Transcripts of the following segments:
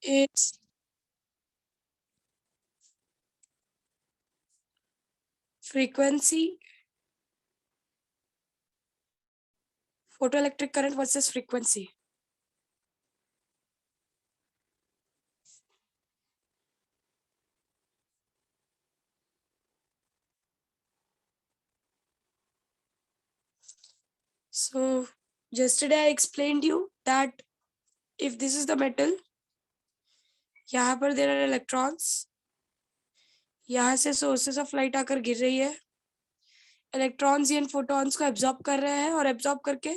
its frequency, photoelectric current versus frequency. So yesterday I explained you that if this is the metal, यहाँ पर there are electrons, यहाँ से sources of light आकर गिर रही है, इलेक्ट्रॉन्स इन फोटॉन्स को एब्जॉर्ब कर रहे हैं और एब्जॉर्ब करके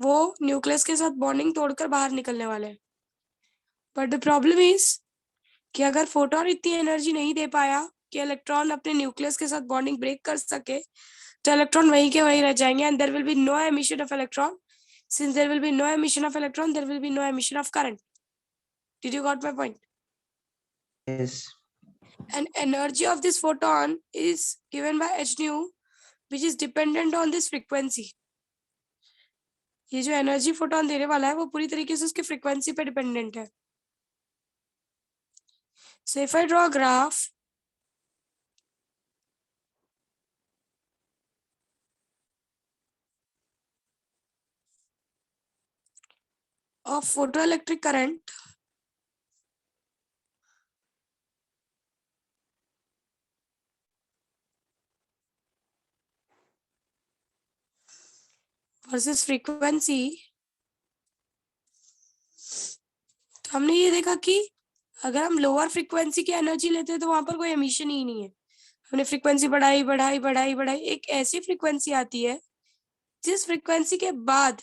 वो न्यूक्लियस के साथ बॉन्डिंग तोड़कर बाहर निकलने वाले हैं. बट द प्रॉब्लम इज कि अगर फोटोन इतनी एनर्जी नहीं दे पाया कि इलेक्ट्रॉन अपने न्यूक्लियस के साथ बॉन्डिंग ब्रेक कर सके, तो इलेक्ट्रॉन वहीं के वहीं रह जाएंगे and there will be no emission of electron. Since there will be no emission of electron, there will be no emission of current. Did you got my point? Yes. And energy of this photon is given by h nu, which is dependent on this frequency. ये जो energy photon देने वाला है वो पूरी तरीके से उसकी फ्रीक्वेंसी पे डिपेंडेंट है. So if I draw a graph of photoelectric current versus frequency, तो हमने ये देखा कि अगर हम लोअर फ्रीक्वेंसी की एनर्जी लेते हैं तो वहां पर कोई एमिशन ही नहीं है. हमने फ्रीक्वेंसी बढ़ाई बढ़ाई बढ़ाई बढ़ाई, एक ऐसी फ्रीक्वेंसी आती है जिस फ्रीक्वेंसी के बाद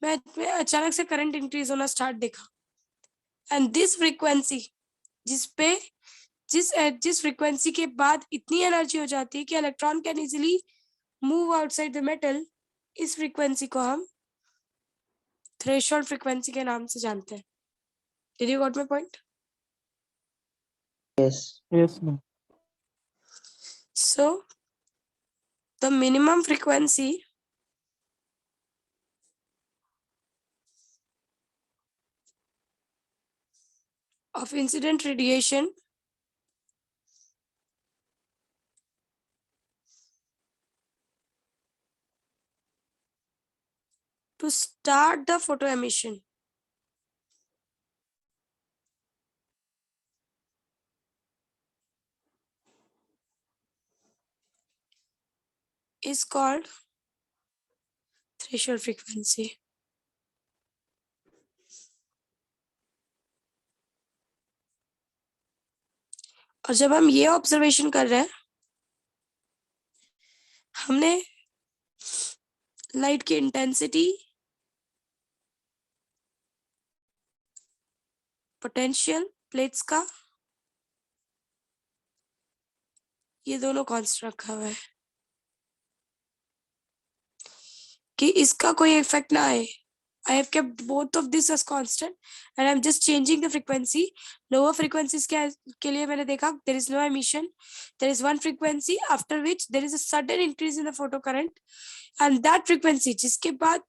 मैं अचानक से करंट इंक्रीज होना स्टार्ट देखा. एंड दिस फ्रीक्वेंसी जिसपे जिस फ्रीक्वेंसी के बाद इतनी एनर्जी हो जाती है कि electron can easily move outside the metal, इस फ्रीक्वेंसी को हम थ्रेशोल्ड फ्रीक्वेंसी के नाम से जानते हैं. Did you got my point? Yes. Yes, ma'am. So the minimum frequency of incident radiation to start the photoemission is called threshold frequency. और जब हम ये ऑब्जर्वेशन कर रहे हैं, हमने लाइट की इंटेंसिटी, पोटेंशियल प्लेट्स का ये दोनों कांस्टेंट रखा हुआ है कि इसका कोई इफेक्ट ना आए. I have kept both of this as constant and I'm just changing the frequency. Lower frequencies के लिए मैंने देखा there is no emission. There is one frequency after which there is a sudden increase in the photocurrent, and that frequency जिसके बाद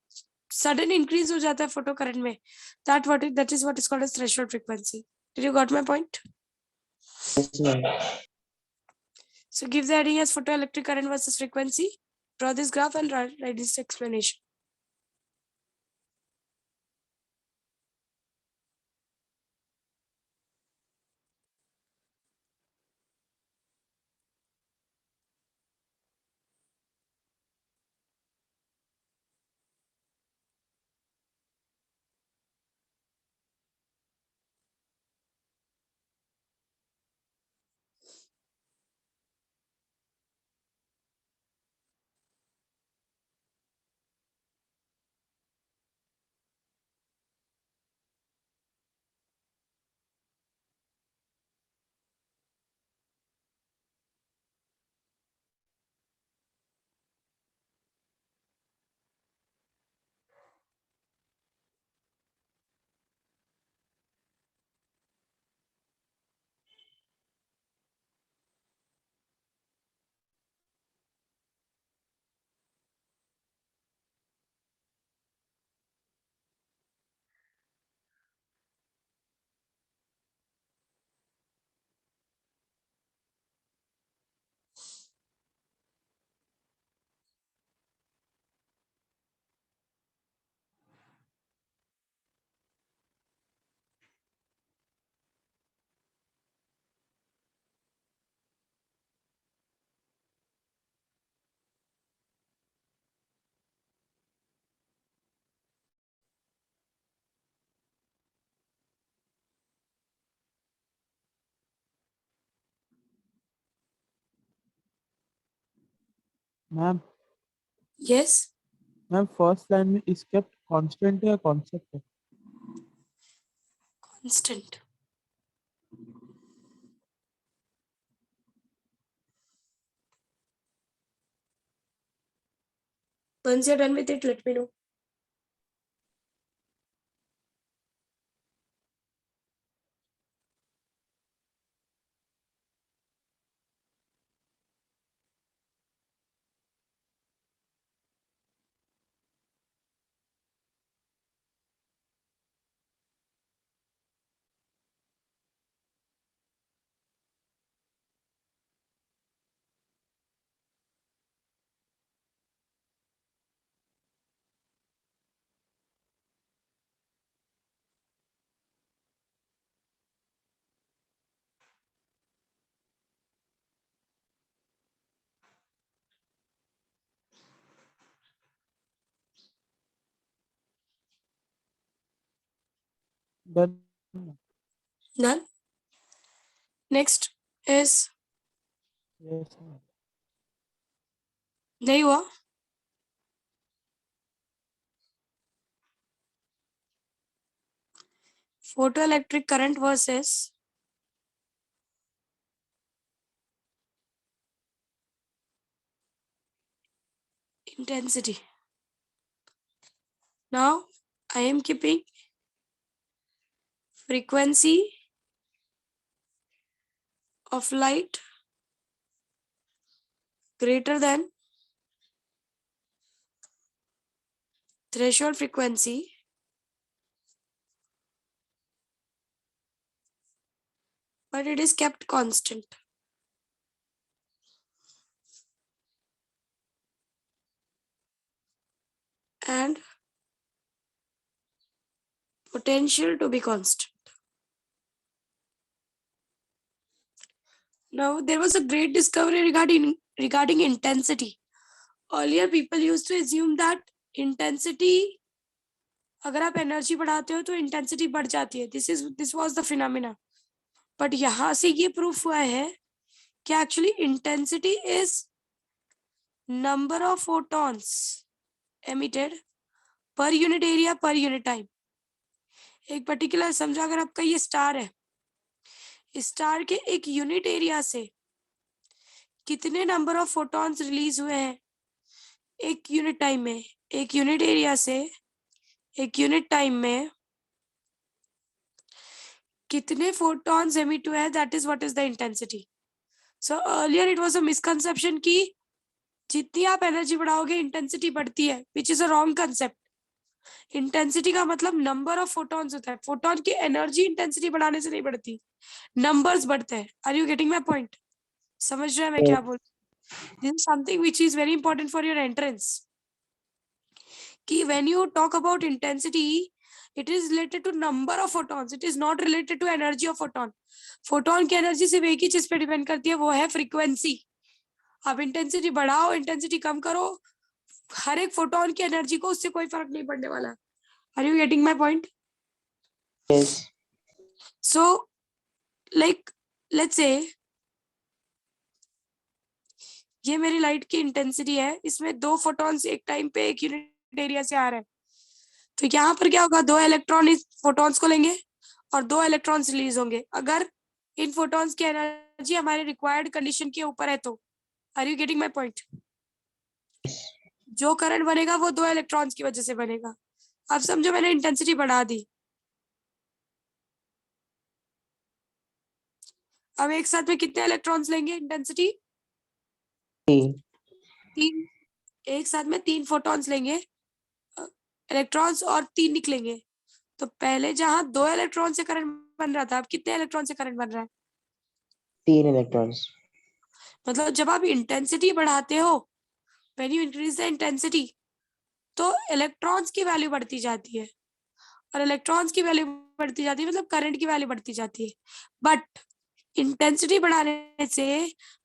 sudden increase हो जाता है photocurrent में, that is what is called as threshold frequency. Did you got my point? Yes, ma'am. So give the heading as photoelectric current versus frequency. Draw this graph and write this explanation. Ma'am Yes, ma'am first line में is kept constant है या concept है? constant. Once you're done with it, let me know. Done. Done. Next is yes ma'am. नहीं हुआ. Photoelectric current versus intensity. Now I am keeping frequency of light greater than threshold frequency but it is kept constant. And potential to be constant. Now there was a great discovery regarding intensity. Earlier people used to assume that intensity, अगर आप energy बढ़ाते हो तो intensity बढ़ जाती है. This was the phenomena. But यहां से ये प्रूफ हुआ है कि actually intensity is number of photons emitted per unit area per unit time. एक पर्टिकुलर समझो अगर आपका ये स्टार है, स्टार के एक यूनिट एरिया से कितने नंबर ऑफ फोटॉन्स रिलीज हुए हैं एक यूनिट टाइम में, एक यूनिट एरिया से एक यूनिट टाइम में कितने फोटॉन्स एमिट हुए हैं, that is what is the intensity. So earlier it was a misconception कि जितनी आप एनर्जी बढ़ाओगे इंटेंसिटी बढ़ती है, which is a wrong concept. Intensity का मतलब नंबर ऑफ फोटॉन्स होता है. फोटॉन की एनर्जी इंटेंसिटी बढ़ाने से नहीं बढ़ती, नंबर्स बढ़ते हैं. Are you getting my point? समझ रहे हैं मैं क्या बोल. This is something which is very important for your entrance कि when you talk about intensity it is related to number of photons, it is not related to energy of photon. Photon की energy सिर्फ एक ही चीज पे depend करती है, वो है फ्रीक्वेंसी. आप इंटेंसिटी बढ़ाओ इंटेंसिटी कम करो, हर एक फोटोन की एनर्जी को उससे कोई फर्क नहीं पड़ने वाला. Are you getting my point? Yes. So like let's say ये मेरी लाइट की इंटेंसिटी है, इसमें 2 फोटॉन्स एक टाइम पे एक यूनिट एरिया से आ रहे हैं. तो यहाँ पर क्या होगा, 2 इलेक्ट्रॉन इस फोटॉन्स को लेंगे और 2 इलेक्ट्रॉन्स रिलीज होंगे अगर इन फोटॉन्स की एनर्जी हमारे रिक्वायर्ड कंडीशन के ऊपर है तो. Are you getting my point? जो करंट बनेगा वो 2 इलेक्ट्रॉन्स की वजह से बनेगा. अब समझो मैंने इंटेंसिटी बढ़ा दी, अब एक साथ में कितने इलेक्ट्रॉन्स लेंगे इंटेंसिटी? 3. 3. एक साथ में 3 फोटॉन्स लेंगे इलेक्ट्रॉन्स और 3 निकलेंगे. तो पहले जहां 2 इलेक्ट्रॉन से करंट बन रहा था, अब कितने इलेक्ट्रॉन से करंट बन रहा है? 3 electrons. मतलब जब आप इंटेंसिटी बढ़ाते हो, when you increase the intensity, तो इलेक्ट्रॉन्स की वैल्यू बढ़ती जाती है और इलेक्ट्रॉन्स की वैल्यू बढ़ती जाती है मतलब करंट की वैल्यू बढ़ती जाती है. बट इंटेंसिटी बढ़ाने से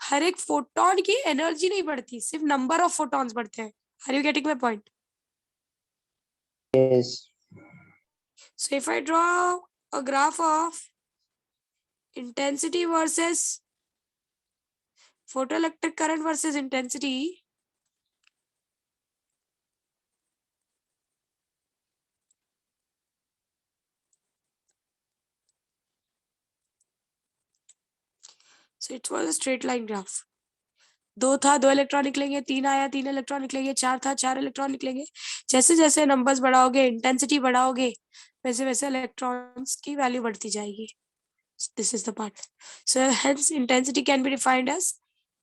हर एक फोटोन की एनर्जी नहीं बढ़ती, सिर्फ नंबर ऑफ फोटॉन्स बढ़ते हैं. Are you getting my point? Yes. So if I draw a graph of intensity versus photoelectric current versus intensity, So it was a straight line graph. 2 था 2 electron निकलेंगे, 3 आया 3 electron निकलेंगे, 4 था 4 electron निकलेंगे. जैसे जैसे नंबर्स बढ़ाओगे, इंटेंसिटी बढ़ाओगे, वैसे वैसे इलेक्ट्रॉन्स की वैल्यू बढ़ती जाएगी. This is the part. So hence intensity can be defined as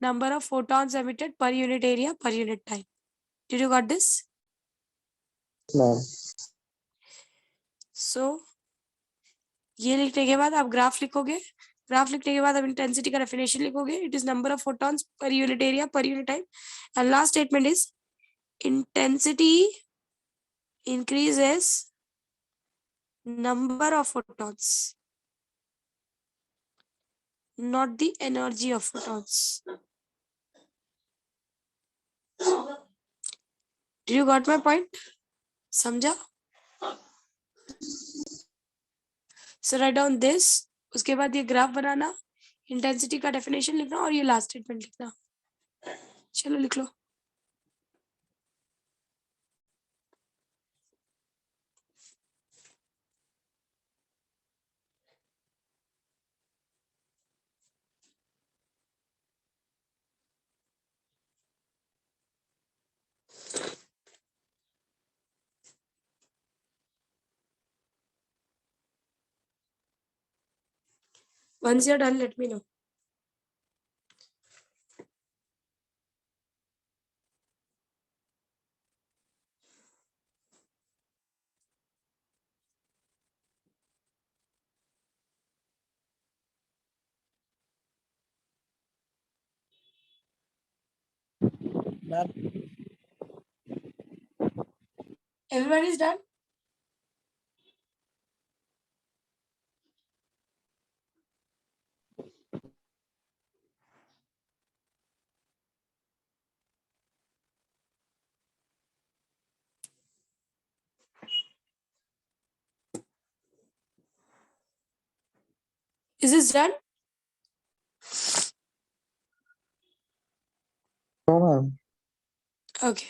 number of photons emitted per unit area per unit time. Did you got this? ma'am. So ये लिखने के बाद आप ग्राफ लिखोगे. ग्राफ लिखने के बाद आप इंटेंसिटी का डेफिनेशन लिखोगे. It is number of photons per unit area per unit time. And last statement is intensity increases number of photons, not the energy of photons. Did you got my point? समझा? So write down this. उसके बाद ये graph बनाना, intensity का definition लिखना और ये last statement लिखना. चलो लिख लो. Once you're done, let me know. Ma'am, Everybody's done? Is this done? No, ma'am. Okay.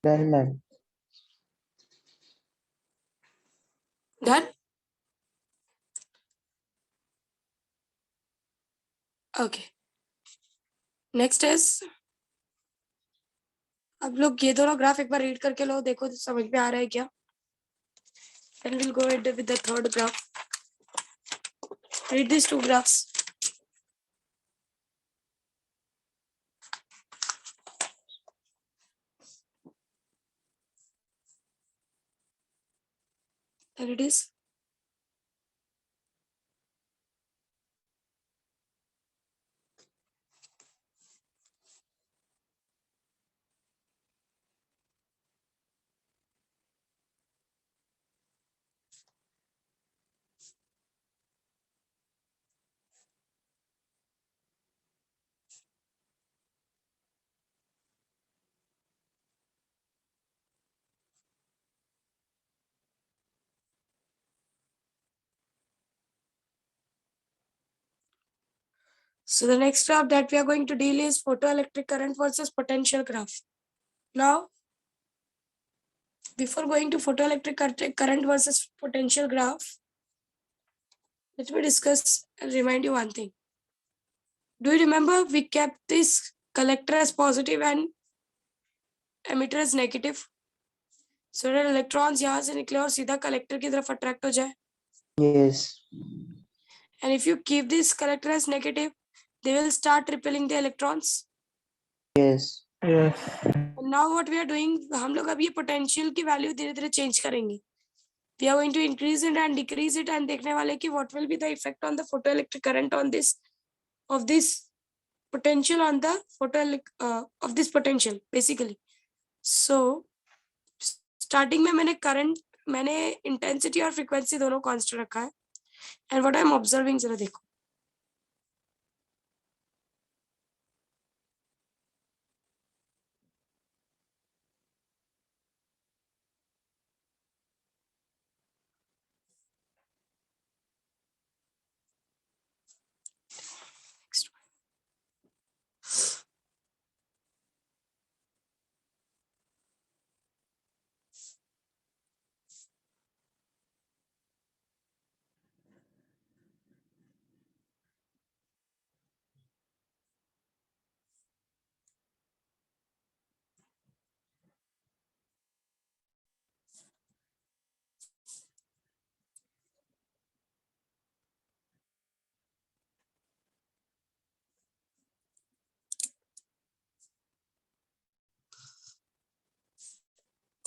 Done, ma'am. Done? Okay. Next is, अब लोग ये दोनों ग्राफ एक बार रीड करके लो, देखो समझ में आ रहा है क्या. Then we'll go ahead with the third graph. Read these two graphs. There it is. So the next graph that we are going to deal is photoelectric current versus potential graph. Now, before going to photoelectric current versus potential graph, let me discuss and remind you one thing. Do you remember we kept this collector as positive and emitter as negative? So that electrons यहाँ से निकले और सीधा collector की तरफ attract हो जाए. Yes. And if you keep this collector as negative, they will start repelling the electrons. Yes. Yes. And now what we are doing, हम लोग अब ये potential की value धीरे-धीरे change करेंगे. We are going to increase it and decrease it and देखने वाले कि what will be the effect on the photoelectric current on this of this potential on the of this potential basically. So starting में मैंने intensity और frequency दोनों constant रखा है. And what I am observing जरा देखो. Next one.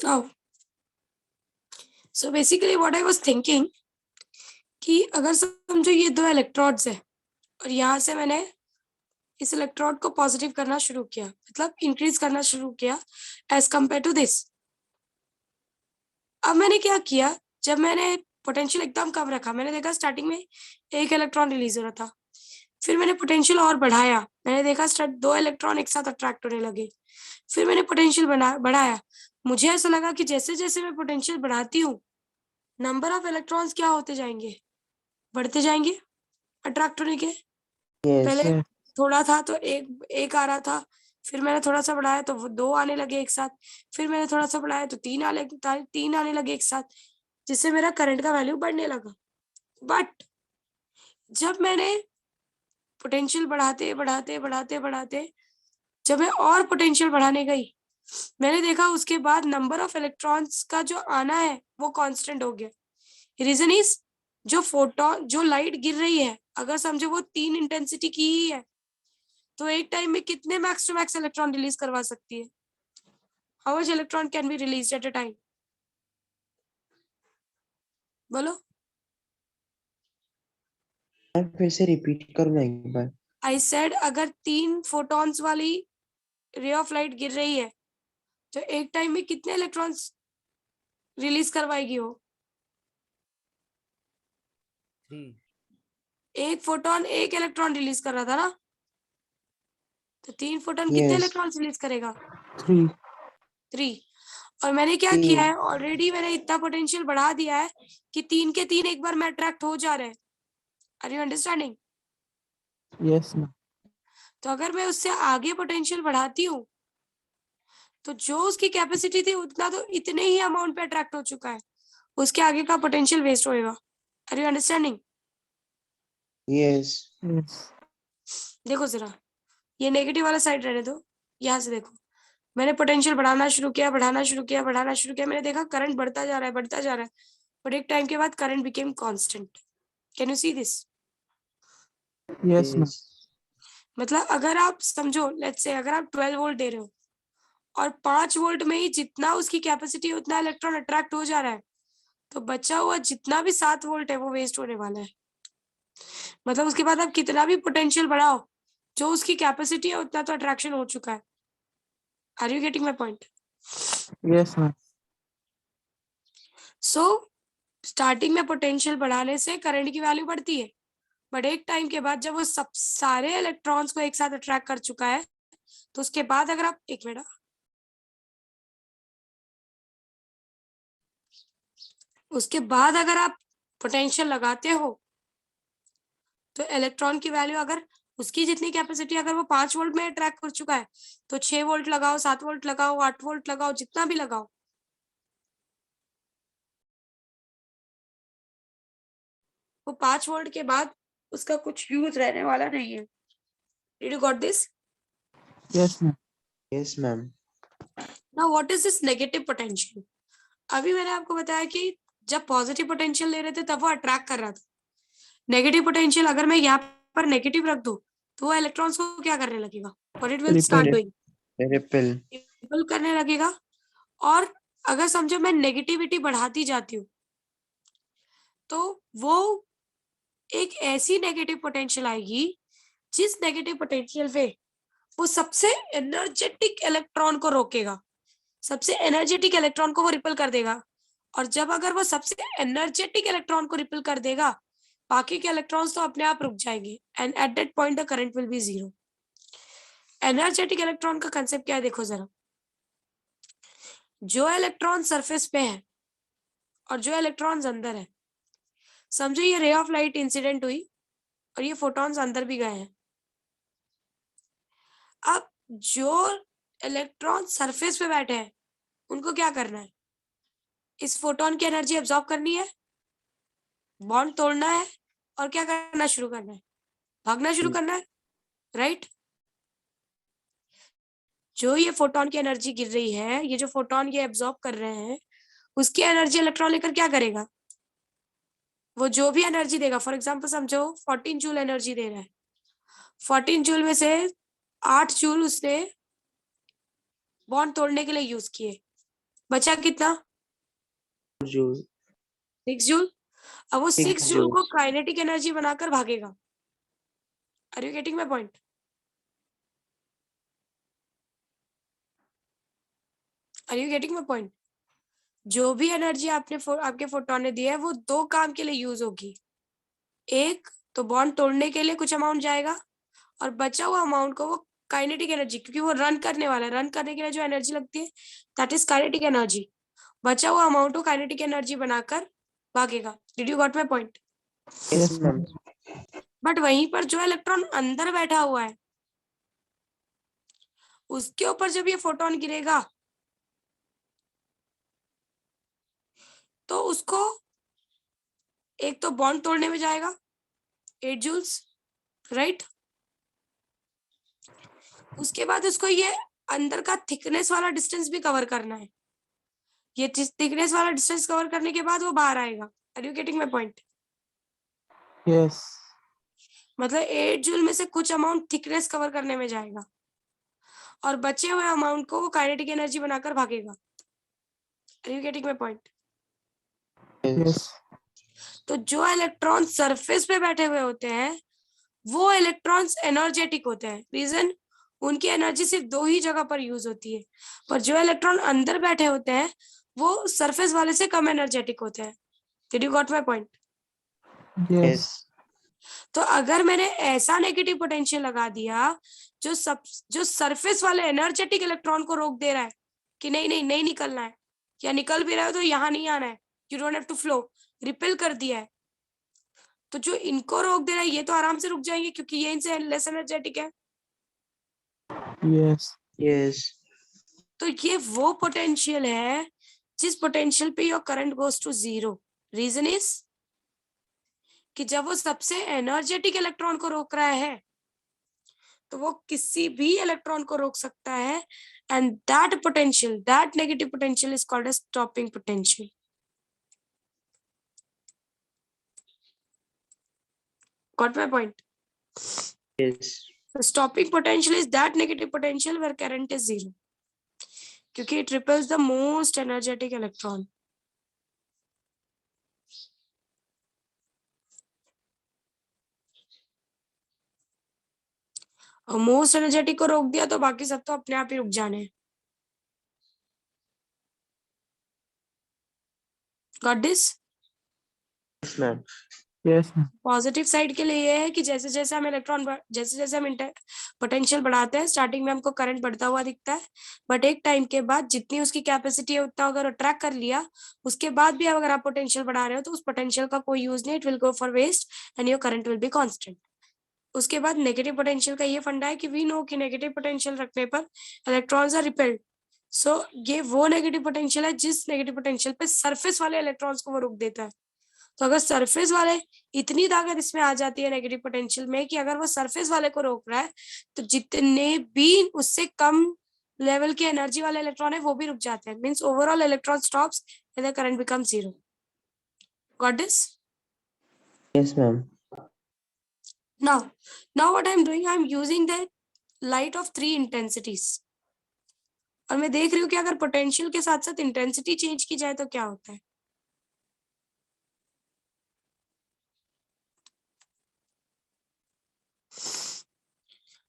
Now, so basically what I was thinking कि अगर समझो ये दो इलेक्ट्रोड्स है और यहाँ से मैंने इस इलेक्ट्रोड को पॉजिटिव करना शुरू किया, मतलब इंक्रीज करना शुरू किया एज कंपेयर टू दिस. अब मैंने क्या किया, जब मैंने पोटेंशियल एकदम कम रखा, मैंने देखा स्टार्टिंग में एक इलेक्ट्रॉन रिलीज हो रहा था, फिर मैंने पोटेंशियल और बढ़ाया, मैंने देखा दो इलेक्ट्रॉन एक साथ अट्रैक्ट होने लगे, फिर मैंने पोटेंशियल बढ़ाया. मुझे ऐसा लगा कि जैसे जैसे मैं पोटेंशियल बढ़ाती हूँ, नंबर ऑफ इलेक्ट्रॉन्स क्या होते जाएंगे, बढ़ते जाएंगे अट्रैक्ट होने के. Yes. पहले थोड़ा था तो एक आ रहा था, फिर मैंने थोड़ा सा बढ़ाया तो वो दो आने लगे एक साथ, फिर मैंने थोड़ा सा बढ़ाया तो तीन आने लगे एक साथ, जिससे मेरा करंट का वैल्यू बढ़ने लगा. बट जब मैंने पोटेंशियल बढ़ाते बढ़ाते बढ़ाते बढ़ाते जब मैं और पोटेंशियल बढ़ाने गई, मैंने देखा उसके बाद नंबर ऑफ इलेक्ट्रॉन्स का जो आना है वो कांस्टेंट हो गया. रीजन इज जो लाइट गिर रही है, अगर समझो वो 3 इंटेंसिटी की ही है, तो एक टाइम में कितने max to max electron release करवा सकती है? How much electron can be released at a time? बोलो. मैं फिर से रिपीट करूँगा एक बार. आई सेड अगर 3 फोटॉन्स वाली रे ऑफ लाइट गिर रही है, तो एक टाइम में कितने इलेक्ट्रॉन्स रिलीज करवाएगी वो? 3. एक फोटोन एक इलेक्ट्रॉन रिलीज कर रहा था ना, तो 3 फोटोन कितने Yes. इलेक्ट्रॉन्स रिलीज करेगा? 3. 3. और मैंने क्या तीन. किया है, ऑलरेडी मैंने इतना पोटेंशियल बढ़ा दिया है कि 3 के 3 एक बार में अट्रैक्ट हो जा रहे हैं. Are you understanding? Yes, ma'am. तो अगर मैं उससे आगे पोटेंशियल बढ़ाती हूँ, तो जो उसकी कैपेसिटी थी उतना तो इतने ही अमाउंट पे अट्रैक्ट हो चुका है, उसके आगे का पोटेंशियल वेस्ट होएगा. Are you understanding? Yes. Yes. देखो जरा, ये नेगेटिव वाला साइड रहने दो. यहाँ से देखो, मैंने पोटेंशियल बढ़ाना शुरू किया, मैंने देखा करंट बढ़ता जा रहा है, बट एक टाइम के बाद current became constant. Can you see this? Yes, ma'am. Yes. मतलब अगर आप समझो, लेट्स से अगर आप 12 वोल्ट दे रहे हो और 5 वोल्ट में ही जितना उसकी कैपेसिटी है उतना इलेक्ट्रॉन अट्रैक्ट हो जा रहा है, तो बचा हुआ जितना भी 7 वोल्ट है वो वेस्ट होने वाला है. मतलब उसके बाद आप कितना भी पोटेंशियल बढ़ाओ, जो उसकी कैपेसिटी है उतना तो अट्रैक्शन हो चुका है. Are you getting my point? Yes, ma'am. So starting में पोटेंशियल बढ़ाने से करंट की वैल्यू बढ़ती है, बट एक टाइम के बाद जब वो सब सारे इलेक्ट्रॉन्स को एक साथ अट्रैक्ट कर चुका है, तो उसके बाद अगर आप एक मिनट, उसके बाद अगर आप पोटेंशियल लगाते हो, तो इलेक्ट्रॉन की वैल्यू अगर उसकी जितनी कैपेसिटी, अगर वो 5 वोल्ट में अट्रैक्ट कर चुका है तो 6 वोल्ट लगाओ, 7 वोल्ट लगाओ, 8 वोल्ट लगाओ, जितना भी लगाओ। वो 5 वोल्ट के बाद उसका कुछ यूज रहने वाला नहीं है। Did you got this? Yes, ma'am. Yes, ma'am. Now what is this negative potential? अभी मैंने आपको बताया कि जब पॉजिटिव पोटेंशियल ले रहे थे तब वो अट्रैक्ट कर रहा था। नेगेटिव पोटेंशियल अगर मैं यहाँ पर नेगेटिव रख दूं तो वो इलेक्ट्रॉन्स को क्या करने लगेगा? What it will start Repel. Doing? Repel. Ripple करने लगेगा। और अगर समझो मैं नेगेटिविटी बढ़ाती जाती हूँ तो वो एक ऐसी नेगेटिव पोटेंशियल आएगी जिस नेगेटिव पोटेंशियल पे वो सबसे एनर्जेटिक इलेक्ट्रॉन को रोकेगा, सबसे एनर्जेटिक इलेक्ट्रॉन को वो रिपल कर देगा। और जब अगर वो सबसे एनर्जेटिक इलेक्ट्रॉन को रिपल कर देगा, बाकी के इलेक्ट्रॉन्स तो अपने आप रुक जाएंगे and at that point the current will B zero. Energetic electron का कंसेप्ट क्या है देखो जरा। जो इलेक्ट्रॉन सरफेस पे है और जो इलेक्ट्रॉन्स अंदर है, समझो ये रे ऑफ लाइट इंसिडेंट हुई और ये फोटॉन्स अंदर भी गए हैं। अब जो इलेक्ट्रॉन सरफेस पे बैठे हैं उनको क्या करना है? इस फोटोन की एनर्जी एब्जॉर्ब करनी है, बॉन्ड तोड़ना है और क्या करना शुरू करना है? भागना शुरू करना है, राइट? जो ये फोटोन की एनर्जी गिर रही है, ये जो फोटोन ये एब्जॉर्ब कर रहे हैं, उसकी एनर्जी इलेक्ट्रॉन लेकर क्या करेगा? वो जो भी एनर्जी देगा, फॉर एग्जांपल समझो 14 जूल एनर्जी दे रहा है, 14 जूल में से 8 जूल उसने बॉन्ड तोड़ने के लिए यूज किए, बचा कितना? Joule. 6 जूल। अब वो 6 6 जूल को joules. काइनेटिक एनर्जी बनाकर भागेगा। Are you getting my point? Are you getting my point? जो भी एनर्जी आपके फोटोन ने दी है वो दो काम के लिए यूज होगी। एक तो बॉन्ड तोड़ने के लिए कुछ अमाउंट जाएगा और बचा हुआ अमाउंट को वो काइनेटिक एनर्जी, क्योंकि वो रन करने वाला है, रन करने के लिए जो एनर्जी लगती है दैट इज काइनेटिक एनर्जी, बचा हुआ अमाउंट को काइनेटिक एनर्जी बनाकर भागेगा। Did you got my point? Yes, ma'am. But वहीं पर जो इलेक्ट्रॉन अंदर बैठा हुआ है उसके ऊपर जब ये फोटोन गिरेगा तो उसको एक तो बॉन्ड तोड़ने में जाएगा 8 जूल्स, राइट? उसके बाद उसको ये अंदर का थिकनेस वाला डिस्टेंस भी कवर करना है। ये थिकनेस वाला डिस्टेंस कवर करने के बाद वो बाहर आएगा। Are you getting my point? Yes. मतलब 8 जूल में से कुछ अमाउंट थिकनेस कवर करने में जाएगा और बचे हुए अमाउंट को वो काइनेटिक एनर्जी बनाकर भागेगा। Are you getting my point? Yes. तो जो इलेक्ट्रॉन सरफेस पे बैठे हुए होते हैं वो इलेक्ट्रॉन्स एनर्जेटिक होते हैं। रीजन, उनकी एनर्जी सिर्फ दो ही जगह पर यूज होती है। पर जो इलेक्ट्रॉन अंदर बैठे होते हैं वो सरफेस वाले से कम एनर्जेटिक होते हैं। Did you got my point? Yes. Yes. तो अगर मैंने ऐसा नेगेटिव पोटेंशियल लगा दिया जो सरफेस वाले एनर्जेटिक इलेक्ट्रॉन को रोक दे रहा है कि नहीं नहीं नहीं निकलना है, या निकल भी रहा है तो यहाँ नहीं आना है, you don't have to flow, repel कर दिया है, तो जो इनको रोक दे रहा है ये तो आराम से रुक जाएंगे क्योंकि ये इनसे लेस एनर्जेटिक है। Yes. Yes. तो ये वो पोटेंशियल है जिस पोटेंशियल पे your current goes to zero. Reason is कि जब वो सबसे एनर्जेटिक इलेक्ट्रॉन को रोक रहा है तो वो किसी भी इलेक्ट्रॉन को रोक सकता है and that potential, that negative potential is called as stopping potential. Got my point? Yes. The stopping potential is that negative potential where current is zero, क्योंकि it repels the most energetic electron. और most energetic को रोक दिया तो बाकी सब तो अपने आप ही रुक जाने हैं। Got this? Yes, ma'am. Yes, ma'am. Positive side के लिए ये है कि जैसे जैसे हम पोटेंशियल बढ़ाते हैं स्टार्टिंग में हमको करंट बढ़ता हुआ दिखता है, बट एक टाइम के बाद जितनी उसकी कैपेसिटी है उतना अगर ट्रैक कर लिया उसके बाद भी अगर आप पोटेंशियल बढ़ा रहे हो तो उस पोटेंशियल का कोई यूज नहीं, it will go for waste and your current will be constant. उसके बाद नेगेटिव पोटेंशियल का ये फंडा है कि वी नो कि नेगेटिव पोटेंशियल रखने पर इलेक्ट्रॉन्स आर रिपेल्ड। सो ये वो नेगेटिव पोटेंशियल है जिस नेगेटिव पोटेंशियल पे सरफेस वाले इलेक्ट्रॉन्स को वो रोक देता है। तो अगर सरफेस वाले, इतनी ताकत इसमें आ जाती है नेगेटिव पोटेंशियल में कि अगर वो सरफेस वाले को रोक रहा है तो जितने भी उससे कम लेवल के एनर्जी वाले इलेक्ट्रॉन है वो भी रुक जाते हैं। Means overall electron stops and the current becomes zero. Got this? Yes, ma'am. Now what I'm doing, I'm using the light of 3 intensities। और मैं देख रही हूँ कि अगर पोटेंशियल के साथ साथ इंटेंसिटी चेंज की जाए तो क्या होता है।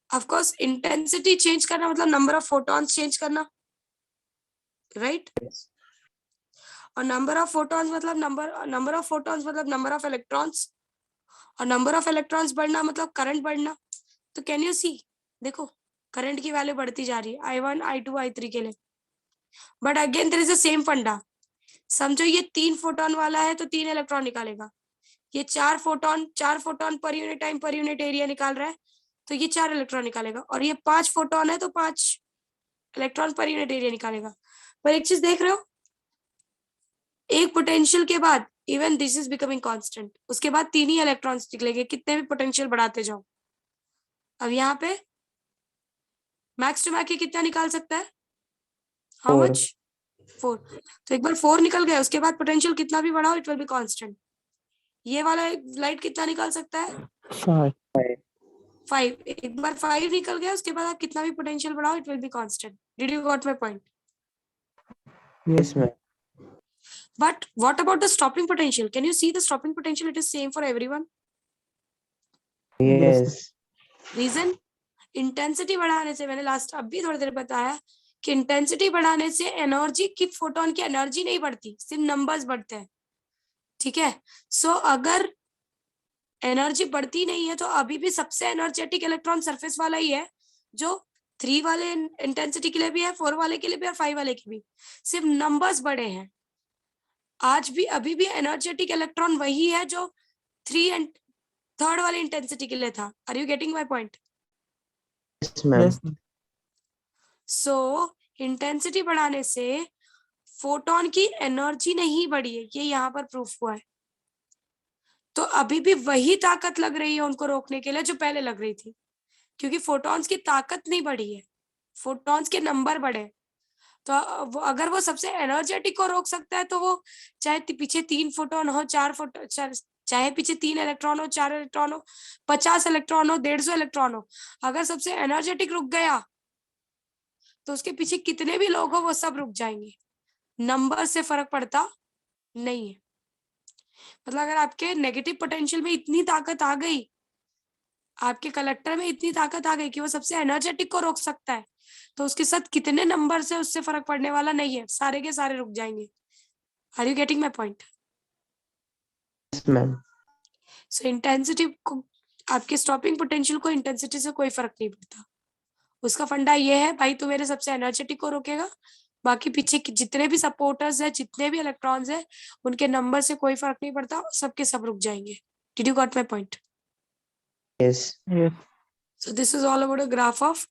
ऑफ कोर्स इंटेंसिटी चेंज करना मतलब नंबर ऑफ फोटॉन्स चेंज करना, राइट? Yes. और नंबर ऑफ फोटॉन्स मतलब नंबर ऑफ इलेक्ट्रॉन्स, और नंबर ऑफ इलेक्ट्रॉन्स बढ़ना मतलब करंट बढ़ना। तो कैन यू सी, देखो करंट की वैल्यू बढ़ती जा रही है I1 I2 I3 के लिए। But again there is the same funda. समझो ये 3 फोटॉन वाला है तो 3 इलेक्ट्रॉन निकालेगा। ये 4 photon per unit time per unit area निकाल रहा है तो ये 4 इलेक्ट्रॉन निकालेगा। और ये 5 फोटॉन है तो 5 इलेक्ट्रॉन पर यूनिट एरिया निकालेगा। पर एक चीज देख रहे हो, एक पोटेंशियल के बाद even this is becoming constant, उसके बाद 3 ही इलेक्ट्रॉन्स निकलेंगे कितने भी पोटेंशियल बढ़ाते जाओ। अब यहाँ पे मैक्स टू मैक्स ये कितना निकाल सकता है? हाउ 4. मच? 4। तो एक बार 4 निकल गया उसके बाद पोटेंशियल कितना भी बढ़ाओ इट विल बी कांस्टेंट। ये वाला लाइट कितना निकाल सकता है? 5. 5। एक बार 5 निकल गया उसके बाद आप कितना भी पोटेंशियल बढ़ाओ it will be constant. Did you got my point? Yes, ma'am. But what about the stopping potential? Can you see the stopping potential? It is same for everyone. Yes. Reason, intensity बढ़ाने से, मैंने last अभी थोड़ी देर बताया कि intensity बढ़ाने से energy की, फोटोन की एनर्जी नहीं बढ़ती, सिर्फ नंबर्स बढ़ते हैं। ठीक है, सो अगर एनर्जी बढ़ती नहीं है तो अभी भी सबसे एनर्जेटिक इलेक्ट्रॉन सरफेस वाला ही है, जो 3 वाले इंटेंसिटी के लिए भी है, 4 वाले के लिए भी और 5 वाले के भी, सिर्फ नंबर्स बड़े हैं। आज भी अभी भी एनर्जेटिक इलेक्ट्रॉन वही है जो 3 एंड 3rd वाली इंटेंसिटी के लिए था। Are you getting my point? Yes, ma'am. Yes. So intensity बढ़ाने से फोटोन की एनर्जी नहीं बढ़ी है, ये यहाँ पर प्रूफ हुआ है। तो अभी भी वही ताकत लग रही है उनको रोकने के लिए जो पहले लग रही थी, क्योंकि फोटॉन्स की ताकत नहीं बढ़ी है, फोटॉन्स के नंबर बढ़े। तो अगर वो सबसे एनर्जेटिक को रोक सकता है तो वो चाहे पीछे 3 फोटोन हो, 4 फोटोन, चाहे पीछे 3 इलेक्ट्रॉन हो, 4 इलेक्ट्रॉन हो, 50 इलेक्ट्रॉन हो, 150 इलेक्ट्रॉन हो, अगर सबसे एनर्जेटिक रुक गया तो उसके पीछे कितने भी लोग हो वो सब रुक जाएंगे। नंबर से फर्क पड़ता नहीं है। मतलब अगर आपके नेगेटिव पोटेंशियल में इतनी ताकत आ गई, आपके कलेक्टर में इतनी ताकत आ गई कि वो सबसे एनर्जेटिक को रोक सकता है, तो उसके साथ कितने नंबर से उससे फर्क पड़ने वाला नहीं है, सारे के सारे रुक जाएंगे। Are you getting my point? Yes, ma'am. So intensity को, आपके स्टॉपिंग पोटेंशियल को इंटेंसिटी से कोई फर्क नहीं पड़ता। उसका फंडा ये है भाई, तू मेरे सबसे एनर्जेटिक को रोकेगा, बाकी पीछे जितने भी सपोर्टर्स है, जितने भी इलेक्ट्रॉन्स है, उनके नंबर से कोई फर्क नहीं पड़ता, सबके सब रुक जाएंगे। Did you got my point? Yes. Yes. So this is all about a graph of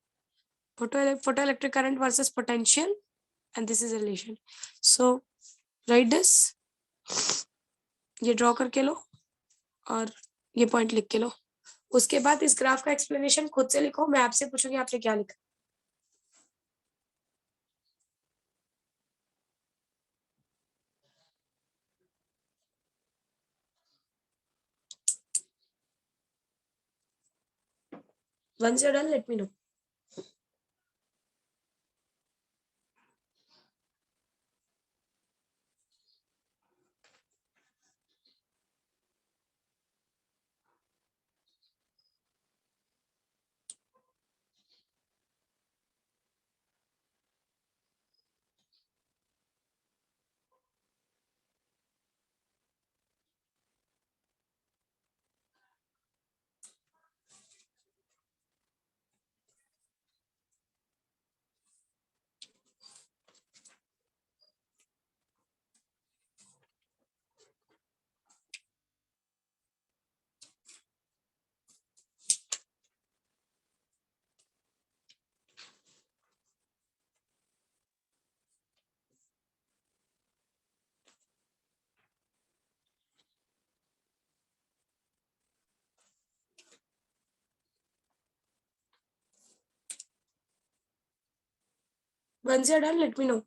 photoelectric current versus potential, and this is a relation. So write this, ये ड्रॉ करके लो और ये पॉइंट लिख के लो। उसके बाद इस ग्राफ का एक्सप्लेनेशन खुद से लिखो, मैं आपसे पूछूंगी आपने क्या लिखा। Once you're done, let me know. Once you're done, let me know.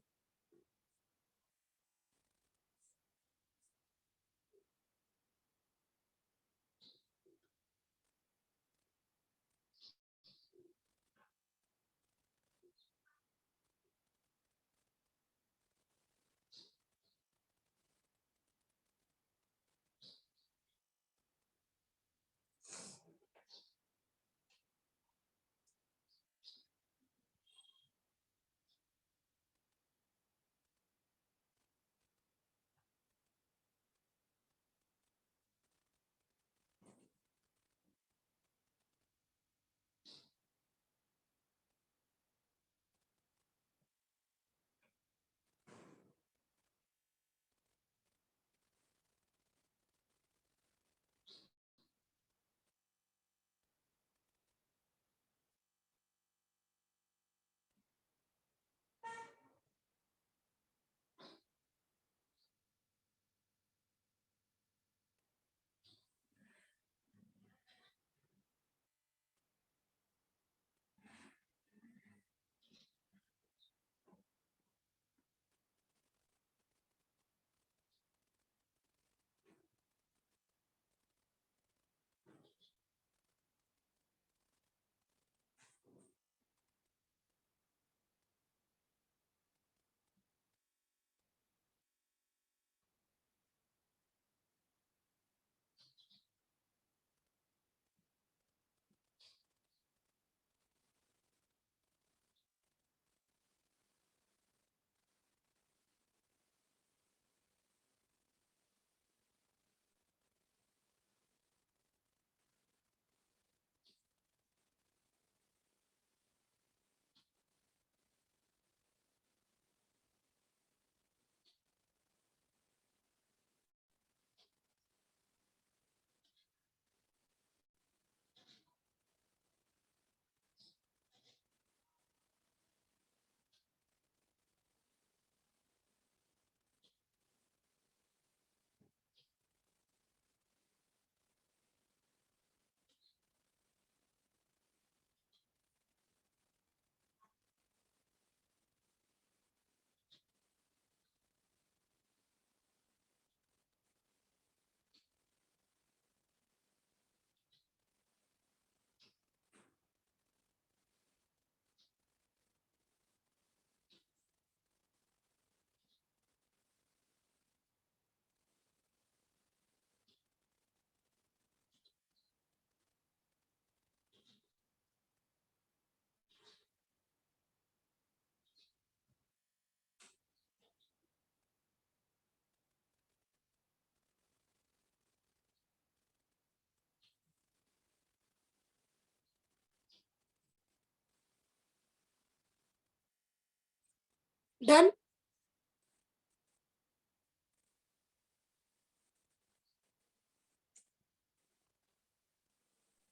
Done?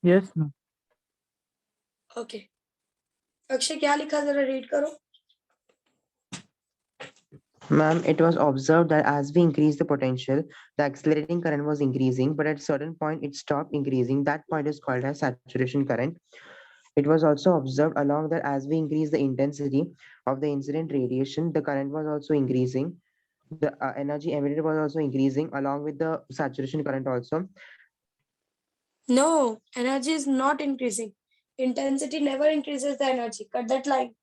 Yes, ma'am. Okay. Akshay क्या लिखा जरा रीड करो. Ma'am, it was observed that as we increase the potential, the accelerating current was increasing, but at a certain point it stopped increasing. That point is called as saturation current. It was also observed along that as we increase the intensity of the incident radiation, the current was also increasing. The energy emitted was also increasing along with the saturation current also. No, energy is not increasing. Intensity never increases the energy. Cut that line.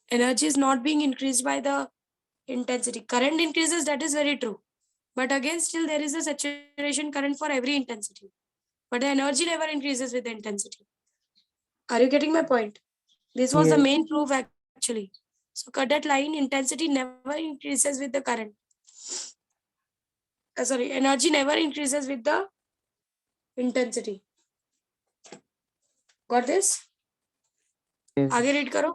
Energy is not being increased by the intensity. Current increases, that is very true. But again, still there is a saturation current for every intensity. But the energy never increases with the intensity. Are you getting my point? This was the Yes. main proof actually. So cut that line, intensity never increases with the current. Sorry, energy never increases with the intensity. Got this? Yes. आगे read करो.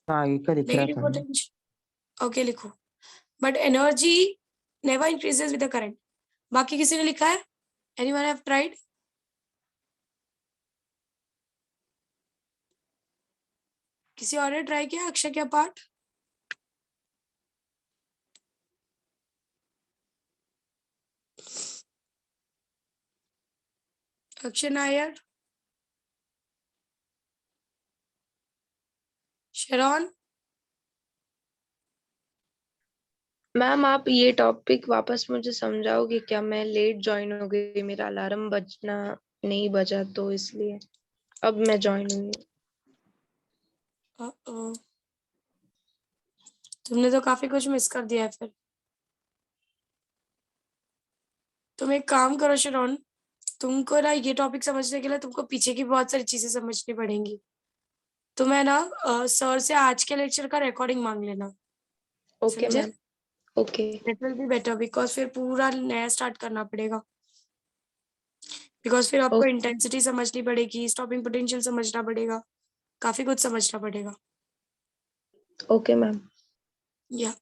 आगे का लिख रहा Negative था मैं. potential. Okay, लिखो. But energy never increases with the current. बाकी किसी ने लिखा है? Anyone have tried? किसी और ने ट्राई किया अक्षय क्या part? Akshay Nair. Sharon, ma'am आप ये टॉपिक वापस मुझे समझाओगे क्या? मैं लेट ज्वाइन हो गई, मेरा अलार्म बजना नहीं बजा तो इसलिए अब मैं ज्वाइन हुई। तुमने तो काफी कुछ मिस कर दिया है फिर। तुम एक काम करो शरण, तुमको ना ये टॉपिक समझने के लिए तुमको पीछे की बहुत सारी चीजें समझनी पड़ेंगी। तुम्हें ना सर से आज के लेक्चर का रिकॉर्डिंग मांग लेना। ओके समझे? Ma'am, okay it will be better because फिर पूरा नया स्टार्ट करना पड़ेगा। बिकॉज फिर आपको इंटेंसिटी समझनी पड़ेगी, स्टॉपिंग पोटेंशियल समझना पड़ेगा, काफी कुछ समझना पड़ेगा। Okay ma'am. या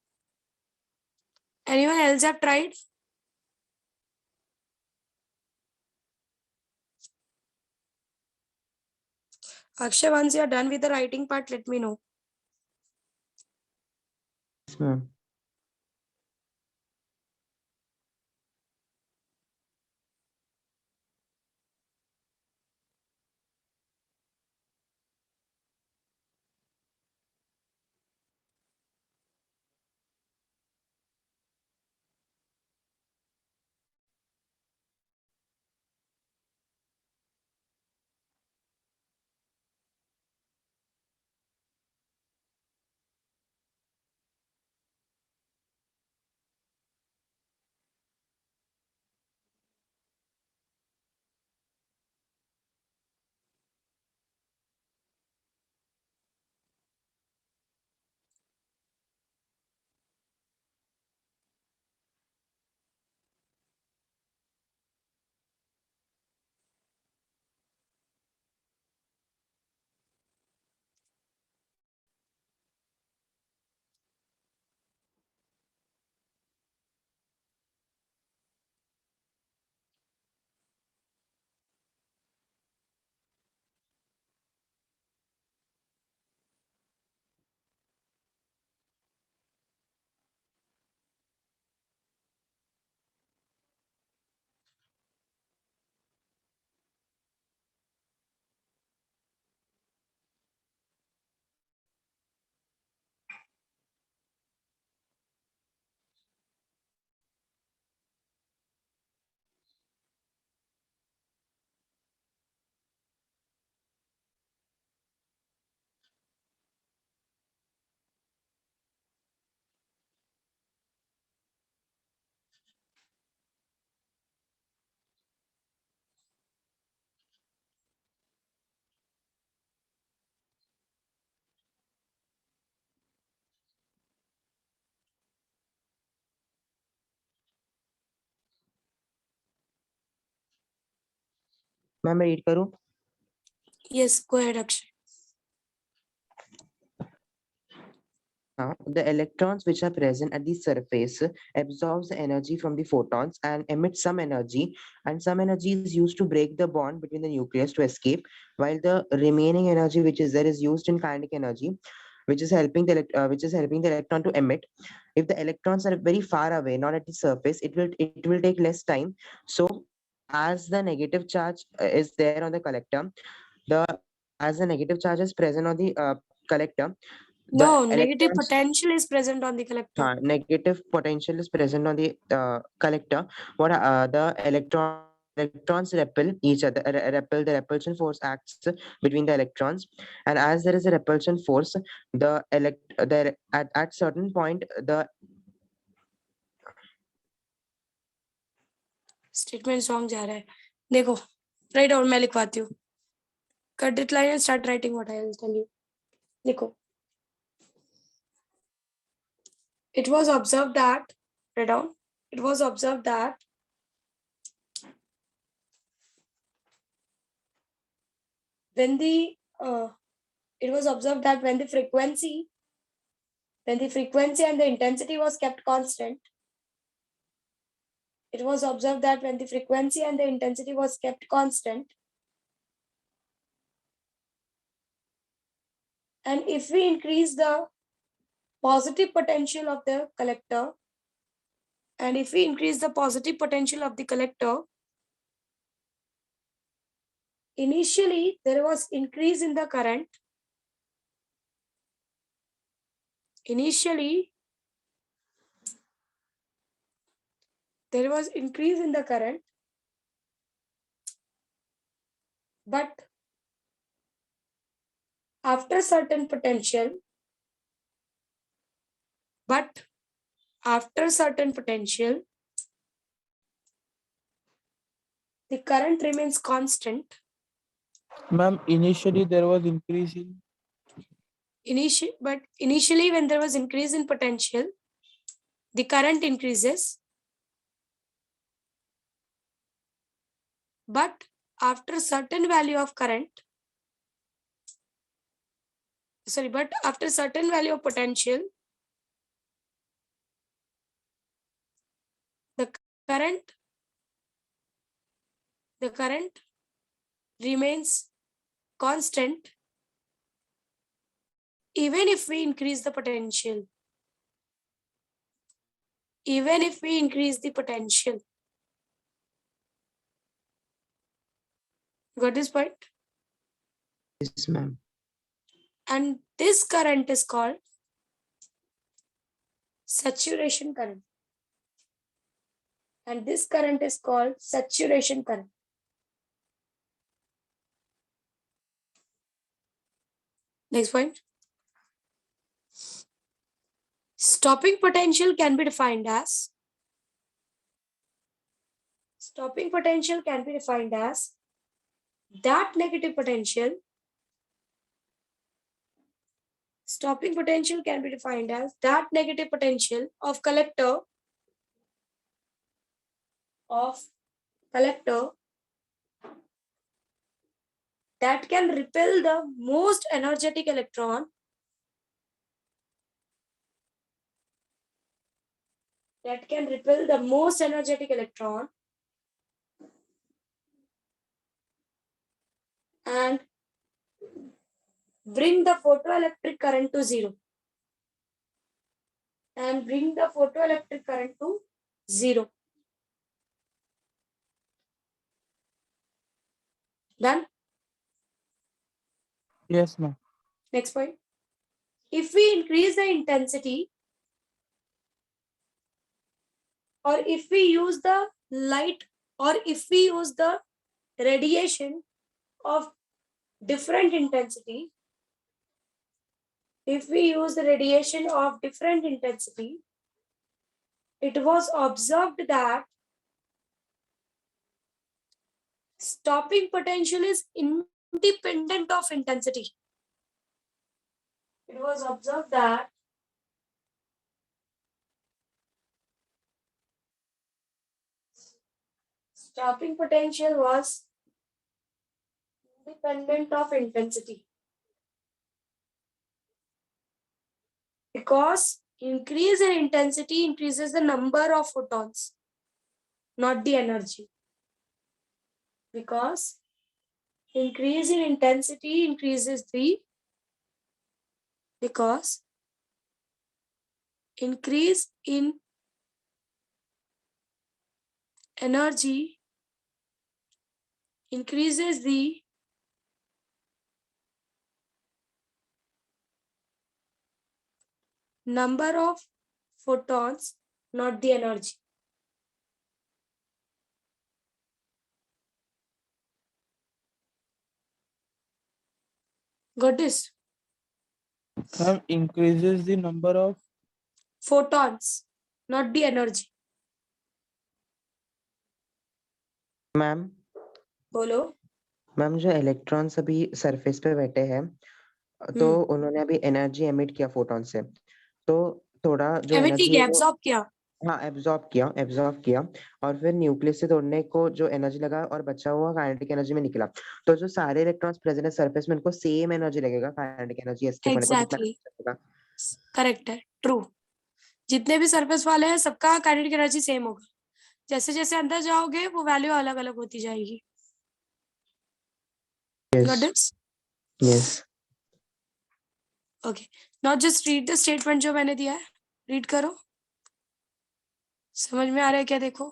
anyone else have tried? Akshay, once you are done with the writing part, let me know. Yes, ma'am. Ma'am मैं रीड करूं? Yes, go ahead, Akshay. Now, the electrons which are present at the surface absorbs the energy from the photons and emit some energy, and some energy is used to break the bond between the nucleus to escape, while the remaining energy which is there is used in kinetic energy, which is helping the electron to emit. If the electrons are very far away, not at the surface, it will take less time. So, as the negative charge is there on the collector, the as the negative charge is present on the collector, the No, negative electrons potential is present on the collector. negative potential is present on the collector. What the electrons repel each other, repel, the repulsion force acts between the electrons, and as there is a repulsion force, at certain point the statement सॉन्ग जा रहा है, देखो write down, मैं लिखवाती हूँ. Cut it line and start writing what I will tell you. देखो, it was observed that, write down, it was observed that when the it was observed that when the frequency and the intensity was kept constant, it was observed that when the frequency and the intensity was kept constant, and if we increase the positive potential of the collector, initially there was increase in the current, initially there was increase in the current, but after certain potential, the current remains constant. Ma'am, initially there was increase in Initially when there was increase in potential, the current increases, but after certain value of potential, the current remains constant even if we increase the potential. Got this point? Yes, ma'am. And this current is called saturation current. Next point. Stopping potential can be defined as that negative potential. Stopping potential can be defined as that negative potential of collector that can repel the most energetic electron and bring the photoelectric current to zero. Done? yes, ma'am. Next point. If we increase the intensity, or if we use the light, or if we use the radiation of different intensity, it was observed that stopping potential is independent of intensity. It was observed that stopping potential was independent of intensity, because increase in intensity increases the number of photons, not the energy. Because increase in intensity increases the increase in energy increases the number of photons, not the energy. Got this? Ma'am, increases the number of Photons, not the energy. Ma'am बोलो. Ma'am जो electrons अभी surface पे बैठे हैं तो उन्होंने अभी energy emit किया फोटोन से, तो थोड़ा जो एमिट एनर्जी नहीं किया, एब्जॉर्ब किया. हाँ एब्जॉर्ब किया और फिर न्यूक्लियस से तोड़ने को जो एनर्जी लगा और बचा हुआ काइनेटिक एनर्जी में निकला, तो जो सारे इलेक्ट्रॉन्स प्रेजेंट है सरफेस में उनको सेम एनर्जी लगेगा, काइनेटिक एनर्जी एस्केप होने को जितना लगेगा. करेक्ट है, ट्रू. जितने भी सरफेस वाले हैं सबका काइनेटिक एनर्जी सेम होगा. जैसे जैसे अंदर जाओगे वो वैल्यू अलग अलग होती जाएगी. Got this? Yes. Okay. Now just read the statement जो मैंने दिया है. Read करो. समझ में आ रहा है क्या? देखो.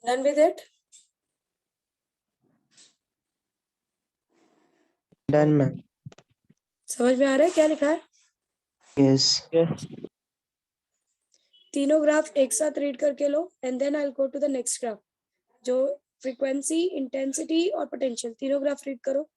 Done with it? Done, ma'am. समझ में आ रहा है क्या लिखा है? Yes. Yes. तीनों ग्राफ एक साथ रीड करके लो and then I will go to the next graph. जो फ्रीक्वेंसी, इंटेंसिटी और पोटेंशियल तीनों ग्राफ रीड करो.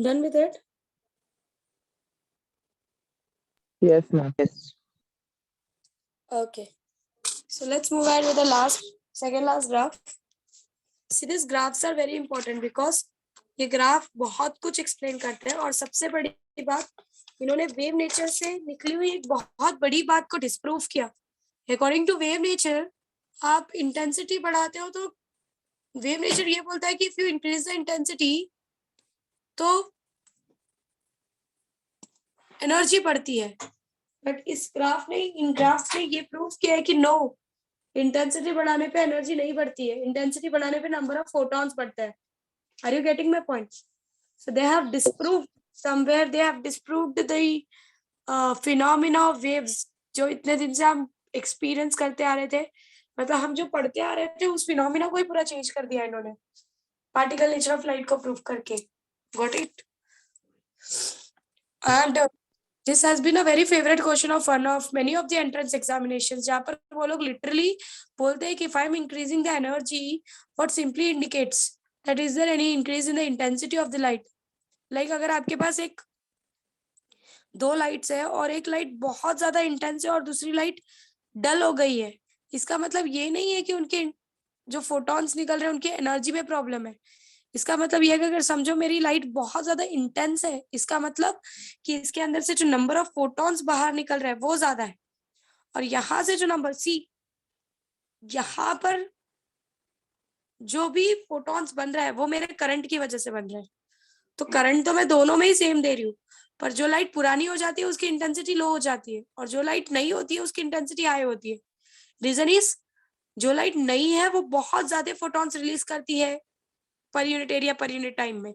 Done with it? Yes, ma'am. Yes. Okay. So let's move ahead with the second last graph. See, these graphs are very important because ये graph बहुत कुछ explain करते हैं और सबसे बड़ी बात, इन्होंने वेव नेचर से निकली हुई एक बहुत बड़ी बात को डिस्प्रूव किया. अकॉर्डिंग टू वेव नेचर, आप इंटेंसिटी बढ़ाते हो तो वेव नेचर ये बोलता है कि if you increase the intensity तो एनर्जी बढ़ती है. बट इन ग्राफ ने ये प्रूव किया है कि नो, इंटेंसिटी बढ़ाने पे एनर्जी नहीं बढ़ती है. इंटेंसिटी बढ़ाने पे नंबर ऑफ फोटॉन्स बढ़ता है. Are you getting my point? So they have disproved somewhere, they have disproved the phenomena of waves जो इतने दिन से हम एक्सपीरियंस करते आ रहे थे. मतलब हम जो पढ़ते आ रहे थे उस फिनोमेना को ही पूरा चेंज कर दिया इन्होंने, पार्टिकल नेचर ऑफ लाइट को प्रूव करके. Got it? And this has been a very favorite question of one of many of the entrance examinations, जहाँ पर वो लोग literally बोलते हैं कि if I'm increasing the energy, what simply indicates that is there any increase in the intensity of the light. Like अगर आपके पास दो लाइट्स है और एक लाइट बहुत ज्यादा इंटेंस है और दूसरी लाइट डल हो गई है, इसका मतलब ये नहीं है कि उनके जो फोटॉन्स निकल रहे हैं उनकी एनर्जी में प्रॉब्लम है. इसका मतलब ये है कि अगर समझो मेरी लाइट बहुत ज्यादा इंटेंस है, इसका मतलब कि इसके अंदर से जो नंबर ऑफ फोटॉन्स बाहर निकल रहा है वो ज्यादा है. और यहाँ से जो नंबर यहाँ पर जो भी फोटॉन्स बन रहा है वो मेरे करंट की वजह से बन रहा है. तो करंट तो मैं दोनों में ही सेम दे रही हूँ, पर जो लाइट पुरानी हो जाती है उसकी इंटेंसिटी लो हो जाती है और जो लाइट नई होती है उसकी इंटेंसिटी हाई होती है. रीजन इज, जो लाइट नई है वो बहुत ज्यादा फोटॉन्स रिलीज करती है per unit area per unit time में,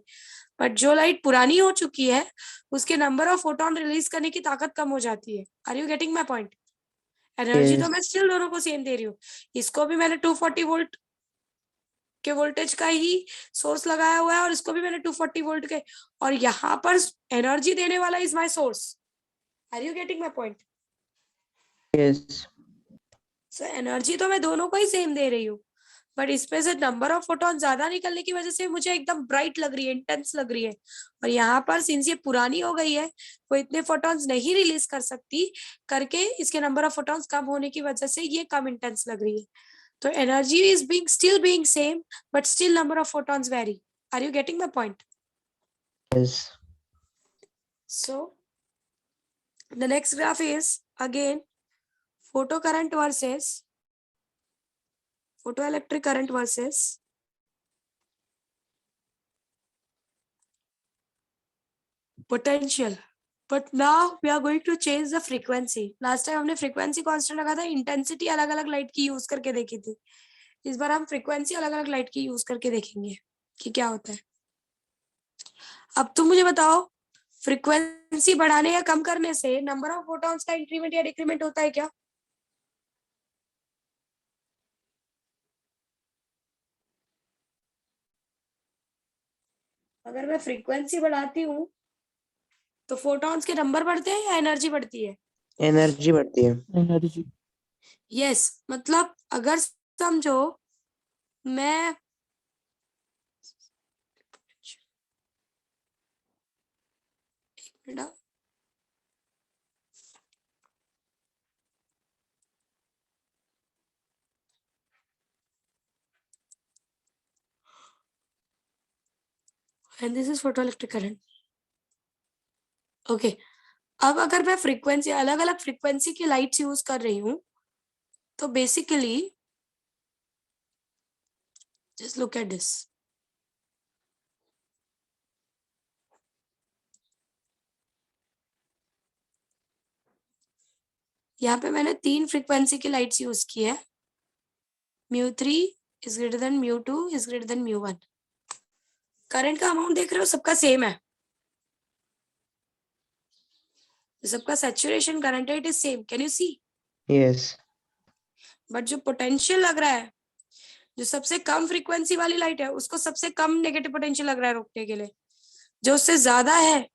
बट जो लाइट पुरानी हो चुकी है उसके नंबर ऑफ फोटॉन रिलीज करने की ताकत कम हो जाती है. Are you getting my point? Energy तो मैं स्टिल दोनों को सेम दे रही हूँ. इसको भी मैंने 240 वोल्ट के वोल्टेज का ही सोर्स लगाया हुआ है और इसको भी मैंने 240 वोल्ट के, और यहाँ पर एनर्जी देने वाला is my source. Are you getting my point? Yes. So energy तो मैं दोनों को ही सेम दे रही हूँ, बट इसमें से नंबर ऑफ फोटॉन ज्यादा निकलने की वजह से मुझे एकदम ब्राइट लग रही है, इंटेंस लग रही है. और यहाँ पर सिंस ये पुरानी हो गई है, वो इतने फोटॉन्स नहीं रिलीज कर सकती करके इसके नंबर ऑफ फोटॉन्स कम होने की वजह से ये कम इंटेंस लग रही है. तो energy is still being same, but still number of photons vary. Are you getting my point? Yes. So the next graph is again photocurrent versus photoelectric current versus potential. But now we are going to change the frequency. Last time हमने frequency constant रखा था, intensity अलग अलग light की use करके देखी थी. इस बार हम frequency अलग अलग लाइट की यूज करके देखेंगे कि क्या होता है. अब तुम मुझे बताओ, फ्रीक्वेंसी बढ़ाने या कम करने से नंबर ऑफ फोटॉन्स का इंक्रीमेंट या डिक्रीमेंट होता है क्या? अगर मैं फ्रीक्वेंसी बढ़ाती हूँ तो फोटॉन्स के नंबर बढ़ते हैं या एनर्जी बढ़ती है? एनर्जी बढ़ती है। एनर्जी। यस, मतलब अगर समझो मैं एक minute, and this is photoelectric current. Okay, अब अगर मैं फ्रीक्वेंसी अलग अलग फ्रीक्वेंसी की लाइट्स यूज कर रही हूँ तो basically just look at this. यहाँ पे मैंने 3 फ्रीक्वेंसी की लाइट्स यूज की है. μ3 is greater than μ2 is greater than μ1. Current का अमाउंट देख रहे हो, सबका सेम है, सबका सैचुरेशन करंट है, it is same. Can you see? Yes. But जो पोटेंशियल लग रहा है, जो सबसे कम फ्रीक्वेंसी वाली लाइट है उसको सबसे कम नेगेटिव पोटेंशियल लग रहा है रोकने के लिए, जो उससे ज्यादा है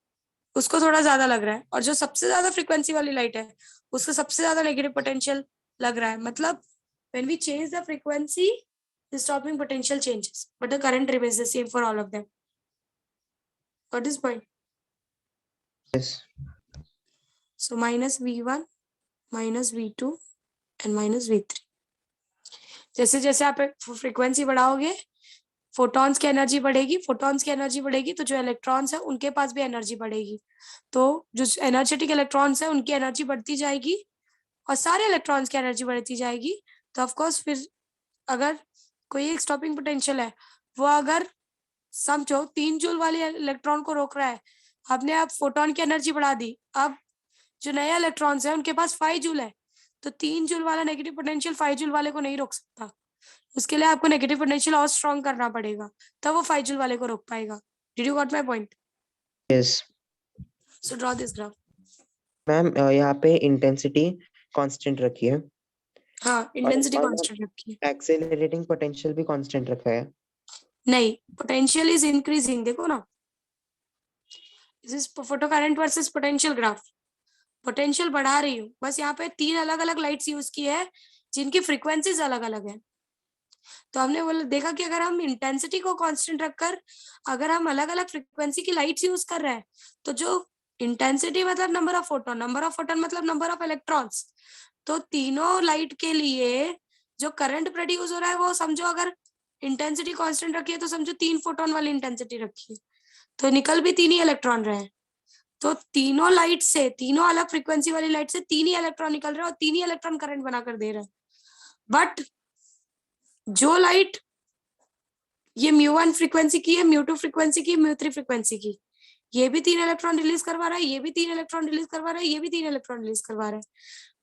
उसको थोड़ा ज्यादा लग रहा है, और जो सबसे ज्यादा फ्रीक्वेंसी वाली लाइट है उसको सबसे ज्यादा नेगेटिव पोटेंशियल लग रहा है. मतलब when we change the frequency, the stopping potential changes, but the current remains the same for all of them. Got this point? Yes. So minus V1, minus V2 and minus V3. जैसे जैसे आप frequency बढ़ाओगे photons की energy बढ़ेगी, photons की energy बढ़ेगी तो जो electrons है उनके पास भी एनर्जी बढ़ेगी. तो जो एनर्जेटिक इलेक्ट्रॉन्स है उनकी एनर्जी बढ़ती जाएगी और सारे इलेक्ट्रॉन्स की एनर्जी बढ़ती जाएगी. तो ऑफ कोर्स फिर अगर कोई एक स्टॉपिंग पोटेंशियल है, वो अगर समझो 3 जूल वाले इलेक्ट्रॉन को रोक रहा है, आपने अब फोटोन की एनर्जी बढ़ा दी, अब जो नया इलेक्ट्रॉन्स है उनके पास 5 जूल है, तो 3 जूल वाला नेगेटिव पोटेंशियल 5 जूल वाले को नहीं रोक सकता. उसके लिए आपको नेगेटिव पोटेंशियल और स्ट्रॉन्ग करना पड़ेगा, तब वो 5 जूल वाले को रोक पाएगा. Did you got my point? Yes. So draw this graph. Ma'am यहाँ पे इंटेंसिटी कांस्टेंट रखी है. हाँ, इंटेंसिटी कांस्टेंट रखी है. एक्सेलरेटिंग पोटेंशियल भी कांस्टेंट रखा है. नहीं, पोटेंशियल इज इंक्रीजिंग. देखो ना, this is photo current versus potential graph. Potential बढ़ा रही हूँ, बस यहाँ पे 3 अलग अलग लाइट्स यूज की है जिनकी फ्रीक्वेंसीज अलग अलग है. तो हमने बोला देखा कि अगर हम इंटेंसिटी को कांस्टेंट रखकर अगर हम अलग अलग फ्रीक्वेंसी की लाइट्स यूज कर रहे हैं, तो जो इंटेंसिटी मतलब नंबर ऑफ फोटोन मतलब नंबर ऑफ इलेक्ट्रॉन्स, तो तीनों लाइट के लिए जो करंट प्रोड्यूस हो रहा है वो समझो अगर इंटेंसिटी कांस्टेंट रखी है तो समझो 3 फोटोन वाली इंटेंसिटी रखी है, तो निकल भी 3 ही इलेक्ट्रॉन रहे हैं. तो तीनों लाइट से, तीनों अलग फ्रीक्वेंसी वाली लाइट से 3 ही इलेक्ट्रॉन निकल रहे हैं और 3 ही इलेक्ट्रॉन करंट बनाकर दे रहे हैं. बट जो लाइट ये μ1 फ्रीक्वेंसी की है, μ2 फ्रीक्वेंसी की, μ3 फ्रीक्वेंसी की, ये भी 3 इलेक्ट्रॉन रिलीज करवा रहा है, ये भी 3 इलेक्ट्रॉन रिलीज करवा रहा है, ये भी 3 इलेक्ट्रॉन रिलीज करवा रहा है.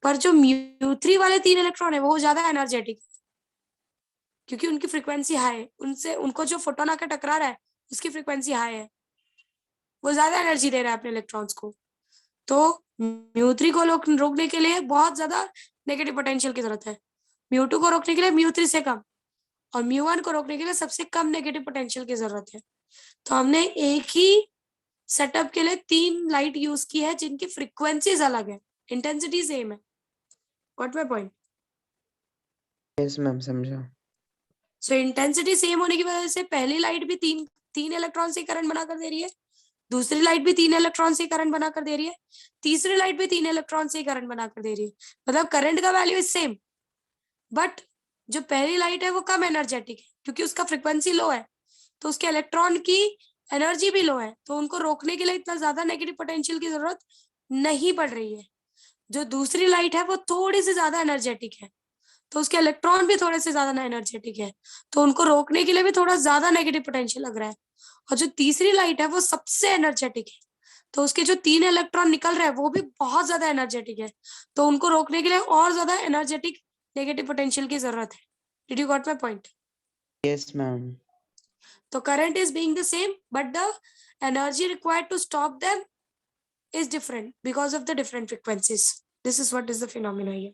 पर जो μ3 वाले 3 इलेक्ट्रॉन है वो ज्यादा एनर्जेटिक, क्योंकि उनकी फ्रीक्वेंसी हाई है, उनसे उनको जो फोटोन आकर टकरा रहा है उसकी फ्रीक्वेंसी हाई है, वो ज्यादा एनर्जी दे रहा है अपने इलेक्ट्रॉन्स को. तो μ3 को रोकने के लिए बहुत ज्यादा नेगेटिव पोटेंशियल की जरूरत है, μ2 को रोकने के लिए μ3 से कम, और μ1 को रोकने के लिए सबसे कम नेगेटिव पोटेंशियल की जरूरत है. तो हमने एक ही सेटअप के लिए 3 लाइट यूज की है जिनकी फ्रीक्वेंसीज अलग है, इंटेंसिटी सेम है. What my point? Yes ma'am, समझा. सो इंटेंसिटी सेम होने की वजह से पहली लाइट भी 3 इलेक्ट्रॉन से करंट बनाकर दे रही है, दूसरी लाइट भी 3 इलेक्ट्रॉन से करंट बनाकर दे रही है, तीसरी लाइट भी 3 इलेक्ट्रॉन से करंट बनाकर दे रही है. मतलब करंट का वैल्यू इज सेम, बट जो पहली लाइट है वो कम एनर्जेटिक है क्योंकि उसका फ्रीक्वेंसी लो है, तो उसके इलेक्ट्रॉन की एनर्जी भी लो है, तो उनको रोकने के लिए इतना ज्यादा नेगेटिव पोटेंशियल की जरूरत नहीं पड़ रही है। जो दूसरी लाइट है वो थोड़ी सी ज्यादा एनर्जेटिक है, तो उसके इलेक्ट्रॉन भी थोड़े से ज्यादा एनर्जेटिक है, तो उनको रोकने के लिए भी थोड़ा ज्यादा नेगेटिव पोटेंशियल लग रहा है। और जो तीसरी लाइट है वो सबसे एनर्जेटिक है, तो उसके जो 3 इलेक्ट्रॉन निकल रहे हैं वो भी बहुत ज्यादा एनर्जेटिक है, तो उनको रोकने के लिए और ज्यादा एनर्जेटिक नेगेटिव पोटेंशियल की जरूरत है। Did you got my point? Yes, ma'am. So current is being the same, but the energy required to stop them is different because of the different frequencies. This is what is the phenomena here.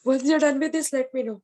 Once you're done with this, let me know.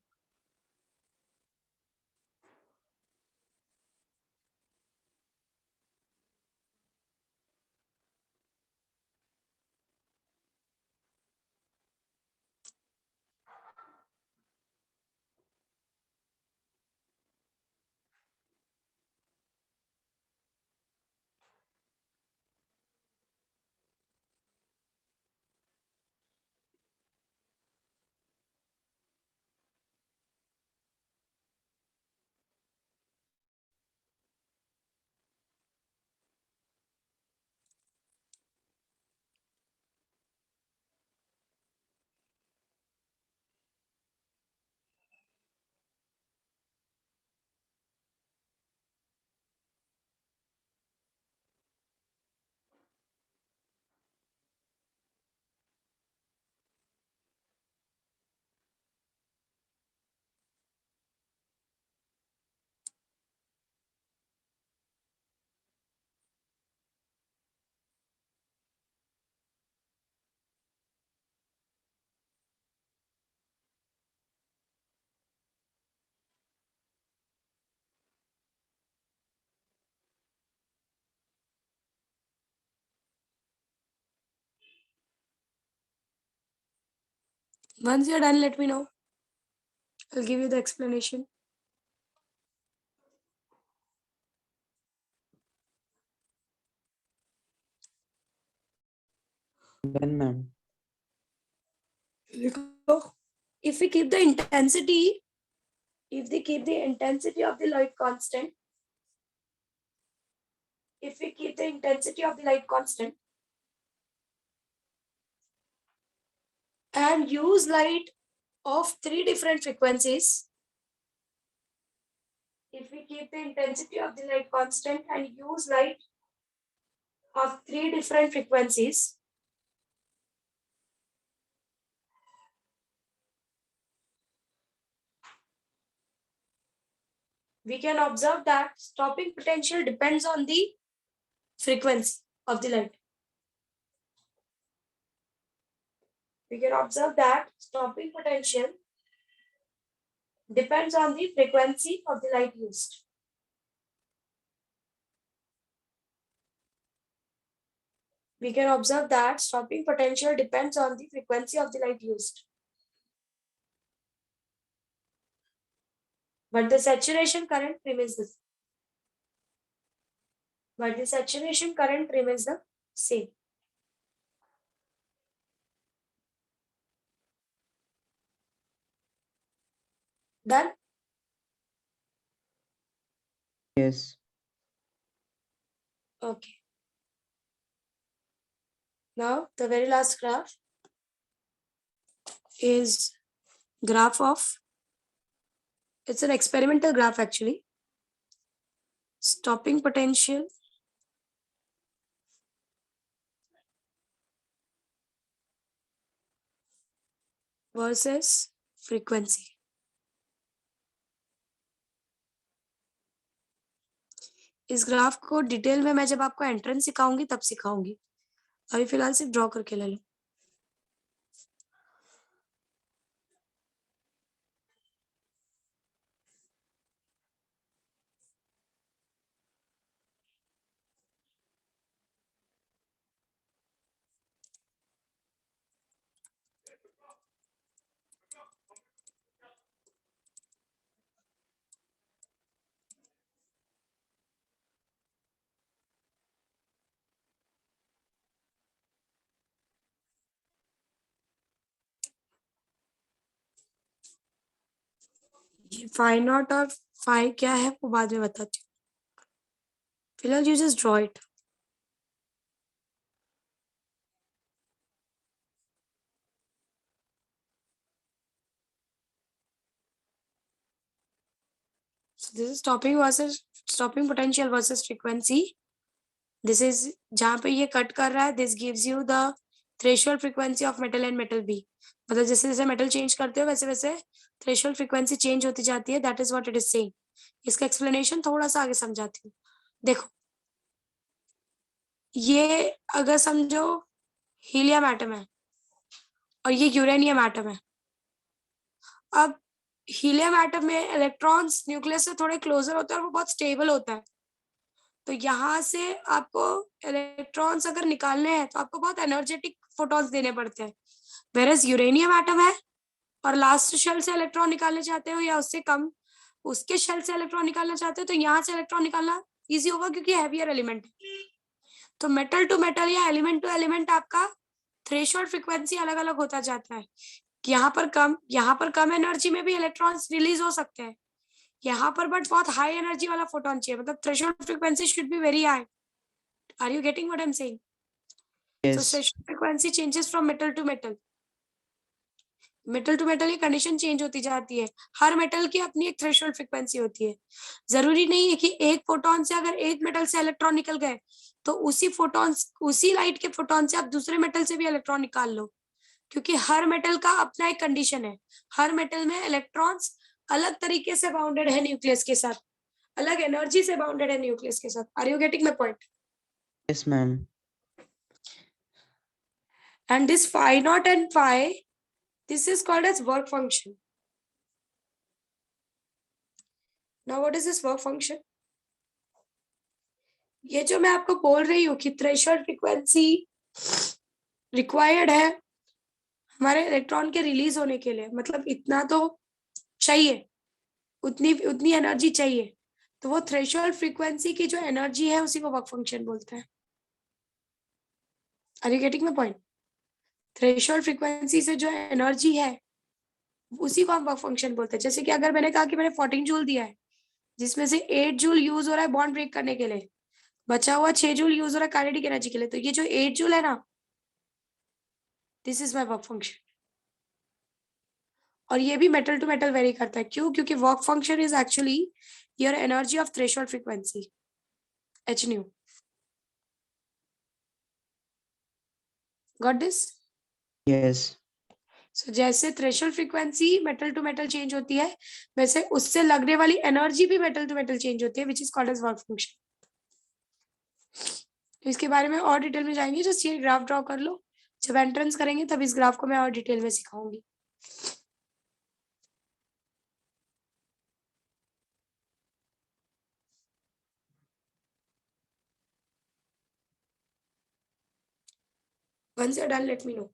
Once you're done, let me know. I'll give you the explanation. Done, ma'am. If we keep the intensity, if they keep the intensity of the light constant, if we keep the intensity of the light constant and use light of 3 different frequencies, if we keep the intensity of the light constant and use light of 3 different frequencies, we can observe that stopping potential depends on the frequency of the light. We can observe that stopping potential depends on the frequency of the light used. We can observe that stopping potential depends on the frequency of the light used. But the saturation current remains the same. Done? Yes. Okay. Now the very last graph is graph of, it's an experimental graph actually. Stopping potential versus frequency. इस graph को detail में मैं जब आपको entrance सिखाऊंगी तब सिखाऊंगी, अभी फिलहाल सिर्फ ड्रॉ करके ले लो। ये फाइव नॉट और फाइव क्या है वो बाद में बताती हूँ, फिलहाल you just draw it. So this is stopping potential versus frequency. This is जहाँ पे ये कट कर रहा है, this gives you the threshold frequency of metal and metal B. मतलब जैसे जैसे metal change करते हो वैसे वैसे threshold frequency change होती जाती है. That is what it is saying. इसका explanation थोड़ा सा आगे समझाती हूँ. देखो, ये अगर समझो हीलियम एटम है और ये यूरेनियम एटम है. अब हीलियम एटम में इलेक्ट्रॉन्स न्यूक्लियस से थोड़े क्लोजर होते हैं और वो बहुत स्टेबल होता है. तो यहाँ से आपको इलेक्ट्रॉन्स अगर निकालने हैं तो आपको बहुत एनर्जेटिक फोटॉन्स देने पड़ते हैं. वेरस यूरेनियम एटम है और लास्ट शेल से इलेक्ट्रॉन निकालना चाहते हो या उससे कम उसके शेल से इलेक्ट्रॉन निकालना चाहते हो तो यहाँ से इलेक्ट्रॉन निकालना इजी होगा क्योंकि हैवियर एलिमेंट है. तो मेटल टू मेटल या एलिमेंट टू एलिमेंट आपका थ्रेशोल्ड फ्रीक्वेंसी अलग अलग होता जाता है. यहाँ पर कम एनर्जी में भी इलेक्ट्रॉन्स रिलीज हो सकते हैं. यहाँ पर बट बहुत हाई एनर्जी वाला फोटोन चाहिए. मतलब threshold frequency should be very high. Are you getting what I'm saying? So Yes. threshold frequency changes from metal to metal. Metal to metal ये कंडीशन चेंज होती जाती है. हर मेटल की अपनी एक थ्रेशोल्ड फ्रीक्वेंसी होती है. जरूरी नहीं है कि एक फोटोन से अगर एक मेटल से इलेक्ट्रॉन निकल गए तो उसी लाइट के फोटोन से आप दूसरे मेटल से भी इलेक्ट्रॉन निकाल लो, क्योंकि हर मेटल का अपना एक कंडीशन है. हर मेटल में इलेक्ट्रॉन्स अलग तरीके से बाउंडेड है न्यूक्लियस के साथ, अलग एनर्जी से बाउंडेड है न्यूक्लियस के साथ. Are you getting my point? Yes, ma'am. And this phi naught and phi, this is called as work function. Now what is this work function? ये जो मैं आपको बोल रही हूँ कि थ्रेशोल्ड फ्रीक्वेंसी रिक्वायर्ड है हमारे इलेक्ट्रॉन के रिलीज होने के लिए, मतलब इतना तो चाहिए, उतनी एनर्जी चाहिए. तो वो थ्रेशोल्ड फ्रीक्वेंसी की जो एनर्जी है उसी को वर्क फंक्शन बोलते हैं. Are you getting my point? Threshold frequency से जो एनर्जी है उसी को हम वर्क फंक्शन बोलते हैं. जैसे कि अगर मैंने कहा कि मैंने 14 जूल दिया है जिसमें से 8 जूल यूज हो रहा है बॉन्ड ब्रेक करने के लिए, बचा हुआ 6 जूल यूज हो रहा है काइनेटिक एनर्जी के लिए, तो ये जो 8 जूल है ना, this is my work function. और ये भी मेटल टू मेटल वेरी करता है. क्यों? क्योंकि work function is actually your energy of threshold frequency H nu. Got this? Yes. So जैसे threshold frequency metal to metal change होती है वैसे उससे लगने वाली एनर्जी भी मेटल टू मेटल चेंज होती है, which is called as work function. तो इसके बारे में और डिटेल में जाएंगे. जस्ट ये ग्राफ ड्रॉ कर लो. जब एंट्रेंस करेंगे तब इस ग्राफ को मैं और डिटेल में सिखाऊंगी. once you're done let me know.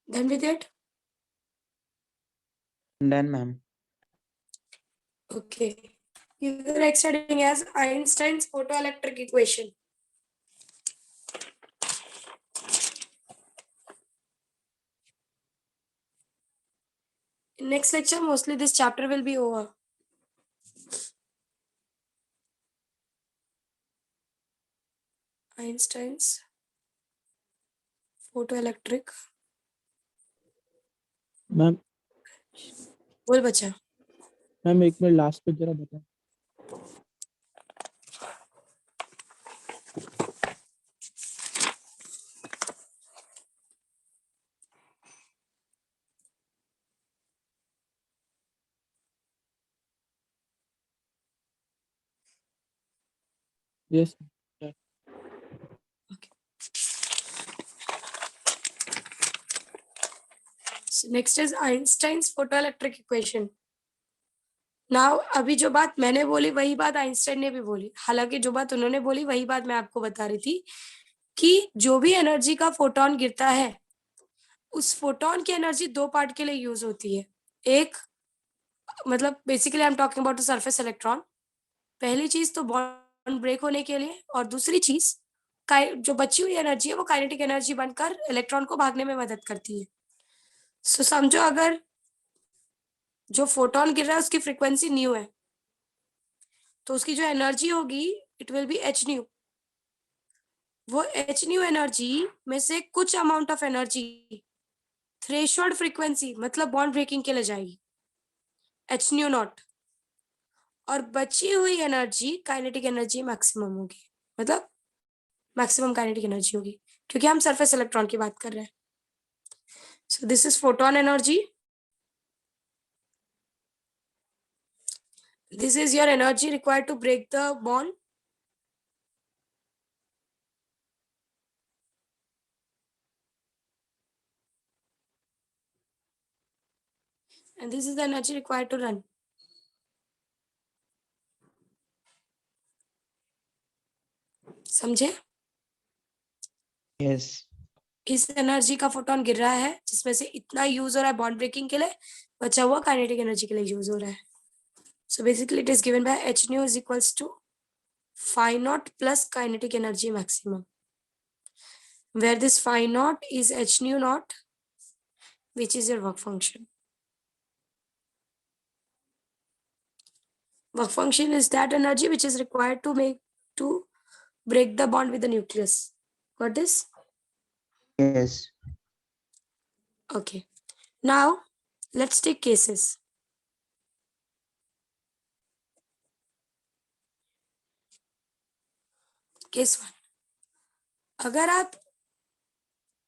Done with it? Done, ma'am. Okay. Either extending as Einstein's photoelectric equation. In next lecture, mostly this chapter will be over. Einstein's photoelectric. Ma'am बोल बच्चा. Ma'am एक minute last पे जरा बताएं. Yes So next is Einstein's photoelectric equation. Now अभी जो बात मैंने बोली वही बात आइंस्टाइन ने भी बोली. हालांकि जो बात उन्होंने बोली वही बात मैं आपको बता रही थी कि जो भी एनर्जी का फोटोन गिरता है उस फोटोन की एनर्जी दो पार्ट के लिए यूज होती है. एक मतलब basically I am talking about the surface electron. पहली चीज तो बॉन्ड ब्रेक होने के लिए और दूसरी चीज जो बची हुई एनर्जी है वो काइनेटिक एनर्जी बनकर इलेक्ट्रॉन को भागने में मदद करती है. सो समझो अगर जो फोटोन गिर रहा है उसकी फ्रीक्वेंसी न्यू है तो उसकी जो एनर्जी होगी it will be H new. वो एच न्यू एनर्जी में से कुछ amount of energy threshold frequency मतलब बॉन्ड ब्रेकिंग के लिए जाएगी एच न्यू नॉट. और बची हुई एनर्जी काइनेटिक एनर्जी मैक्सिमम होगी मतलब मैक्सिमम काइनेटिक एनर्जी होगी क्योंकि हम सरफेस इलेक्ट्रॉन की बात कर रहे हैं. So this is photon energy. This is your energy required to break the bond. And this is the energy required to run. समझे? Yes. इस एनर्जी का फोटोन गिर रहा है जिसमें से इतना यूज हो रहा है बॉन्ड ब्रेकिंग के लिए, बचा हुआ काइनेटिक एनर्जी के लिए यूज हो रहा है. So basically it is given by h nu is equals to phi naught plus kinetic energy maximum, where this phi naught is h nu naught, which is your work function. Work function is that energy which is required to break the bond with the nucleus. Got this? Yes. Okay. Now let's take cases. Case 1. अगर आप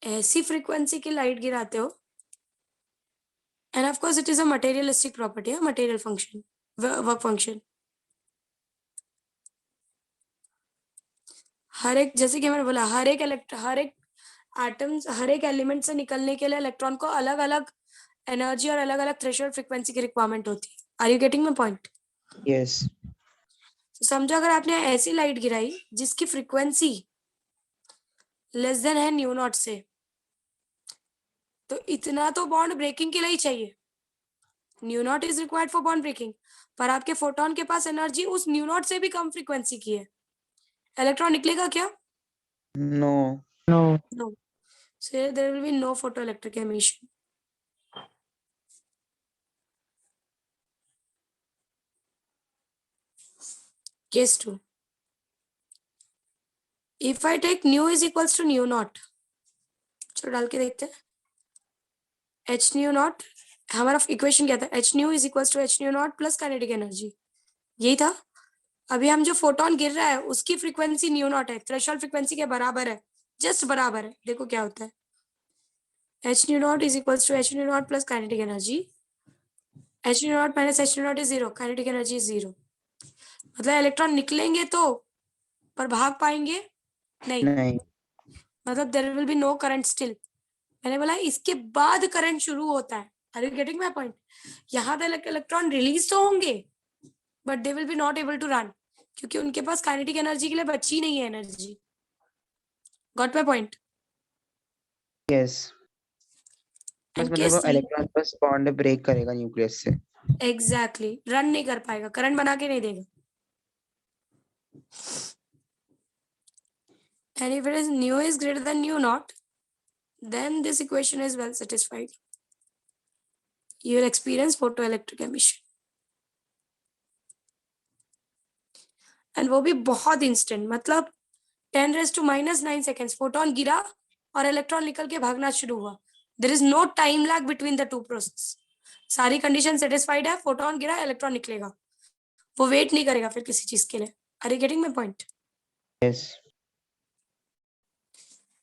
ऐसी frequency की light गिराते हो end of course it is a materialistic property है, material function, work function. हर एक, जैसे कि मैंने बोला, हर एक एटम्स, हर एक एलिमेंट से निकलने के लिए इलेक्ट्रॉन को अलग अलग एनर्जी और अलग अलग थ्रेशोल्ड फ्रीक्वेंसी की रिक्वायरमेंट होती है. Are you getting my point? Yes. समझो अगर आपने ऐसी लाइट गिराई जिसकी फ्रीक्वेंसी लेस देन है न्यू नॉट से, तो इतना तो बॉन्ड ब्रेकिंग के लिए ही चाहिए. Nu naught is required for bond breaking, पर आपके फोटोन के पास एनर्जी उस न्यू नॉट से भी कम फ्रीक्वेंसी की है. इलेक्ट्रॉन निकलेगा क्या? No. No. No. So there will be no photoelectric emission. Case 2. If I take nu is equals to nu naught, चलो डाल के देखते हैं. h nu naught, हमारा इक्वेशन क्या था? h nu is equals to h nu naught plus kinetic energy, यही था. अभी हम जो फोटोन गिर रहा है उसकी फ्रीक्वेंसी न्यू नॉट है, थ्रेशोल्ड फ्रीक्वेंसी के बराबर है, जस्ट बराबर है. देखो क्या होता है. h nu naught is equals to h nu naught plus kinetic energy. h nu naught minus h nu naught is 0, kinetic energy is 0. मतलब इलेक्ट्रॉन निकलेंगे तो, पर भाग पाएंगे नहीं. नहीं. मतलब there will be no current still. मैंने बोला इसके बाद करंट शुरू होता है. Are you getting my point? यहाँ तक इलेक्ट्रॉन रिलीज तो होंगे but they will be not able to run क्योंकि उनके पास काइनेटिक एनर्जी के लिए बची नहीं है energy. Got my point? Yes. बस एंड मतलब केस वो 3. इलेक्ट्रॉन बस बॉन्ड ब्रेक करेगा न्यूक्लियस से. एग्जैक्टली रन नहीं कर पाएगा, करंट बना के नहीं देगा. And if it is nu is greater than nu naught, then this equation is well satisfied. You will experience photoelectric emission. And वो भी बहुत instant, मतलब 10⁻⁻⁹ seconds फोटोन गिरा और इलेक्ट्रॉन निकल के भागना शुरू हुआ. There is no time lag between the two process. सारी कंडीशन सेटिस्फाइड है, फोटोन गिरा, इलेक्ट्रॉन निकलेगा, वो वेट नहीं करेगा फिर किसी चीज के लिए. Are you getting my point? Yes.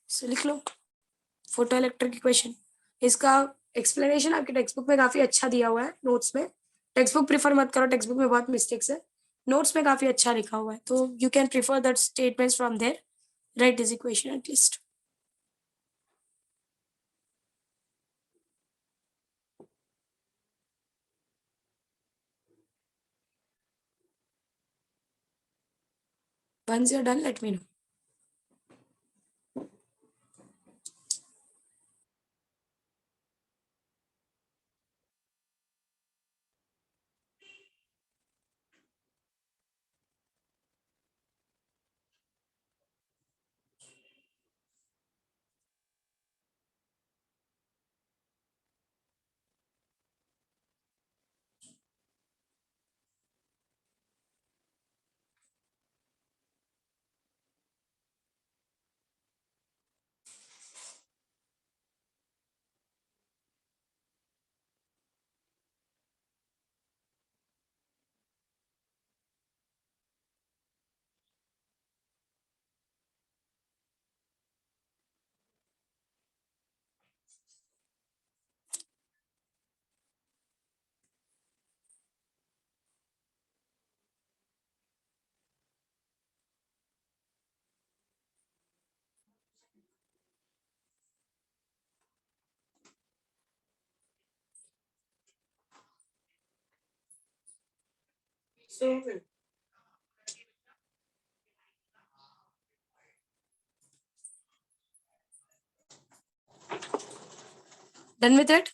So लिख लो फोटो इलेक्ट्रिक इक्वेशन. इसका एक्सप्लेनेशन आपके टेक्स्ट बुक में काफी अच्छा दिया हुआ है. नोट्स में टेक्स्ट बुक प्रीफर मत करो, टेक्स्ट बुक में बहुत मिस्टेक्स है. नोट्स में काफी अच्छा लिखा हुआ है, तो you can prefer that statements from there. Write this equation at least. Once you're done, let me know. So done with it?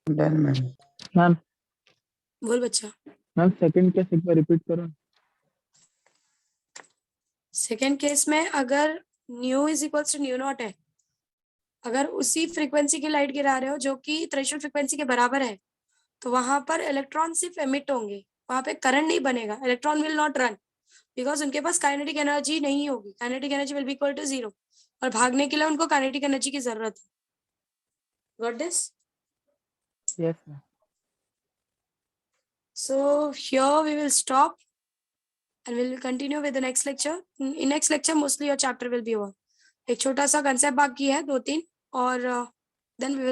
Done, ma'am. Ma'am बोल बच्चा. मैम सेकंड केस एक बार रिपीट करो. सेकेंड केस में अगर nu is equals to nu naught है, अगर उसी फ्रीक्वेंसी की लाइट गिरा रहे हो जो कि थ्रेशोल्ड फ्रीक्वेंसी के बराबर है, तो वहां पर इलेक्ट्रॉन सिर्फ एमिट होंगे, वहां पे करंट नहीं बनेगा. Electron will not run because उनके पास काइनेटिक एनर्जी नहीं होगी. Kinetic energy will be equal to 0 और भागने के लिए उनको काइनेटिक एनर्जी की जरूरत है. Got this? Yes ma'am. So here we will stop and we will continue with the next lecture. In next lecture mostly your chapter will be over. एक छोटा सा concept बाकी है 2-3 और then we will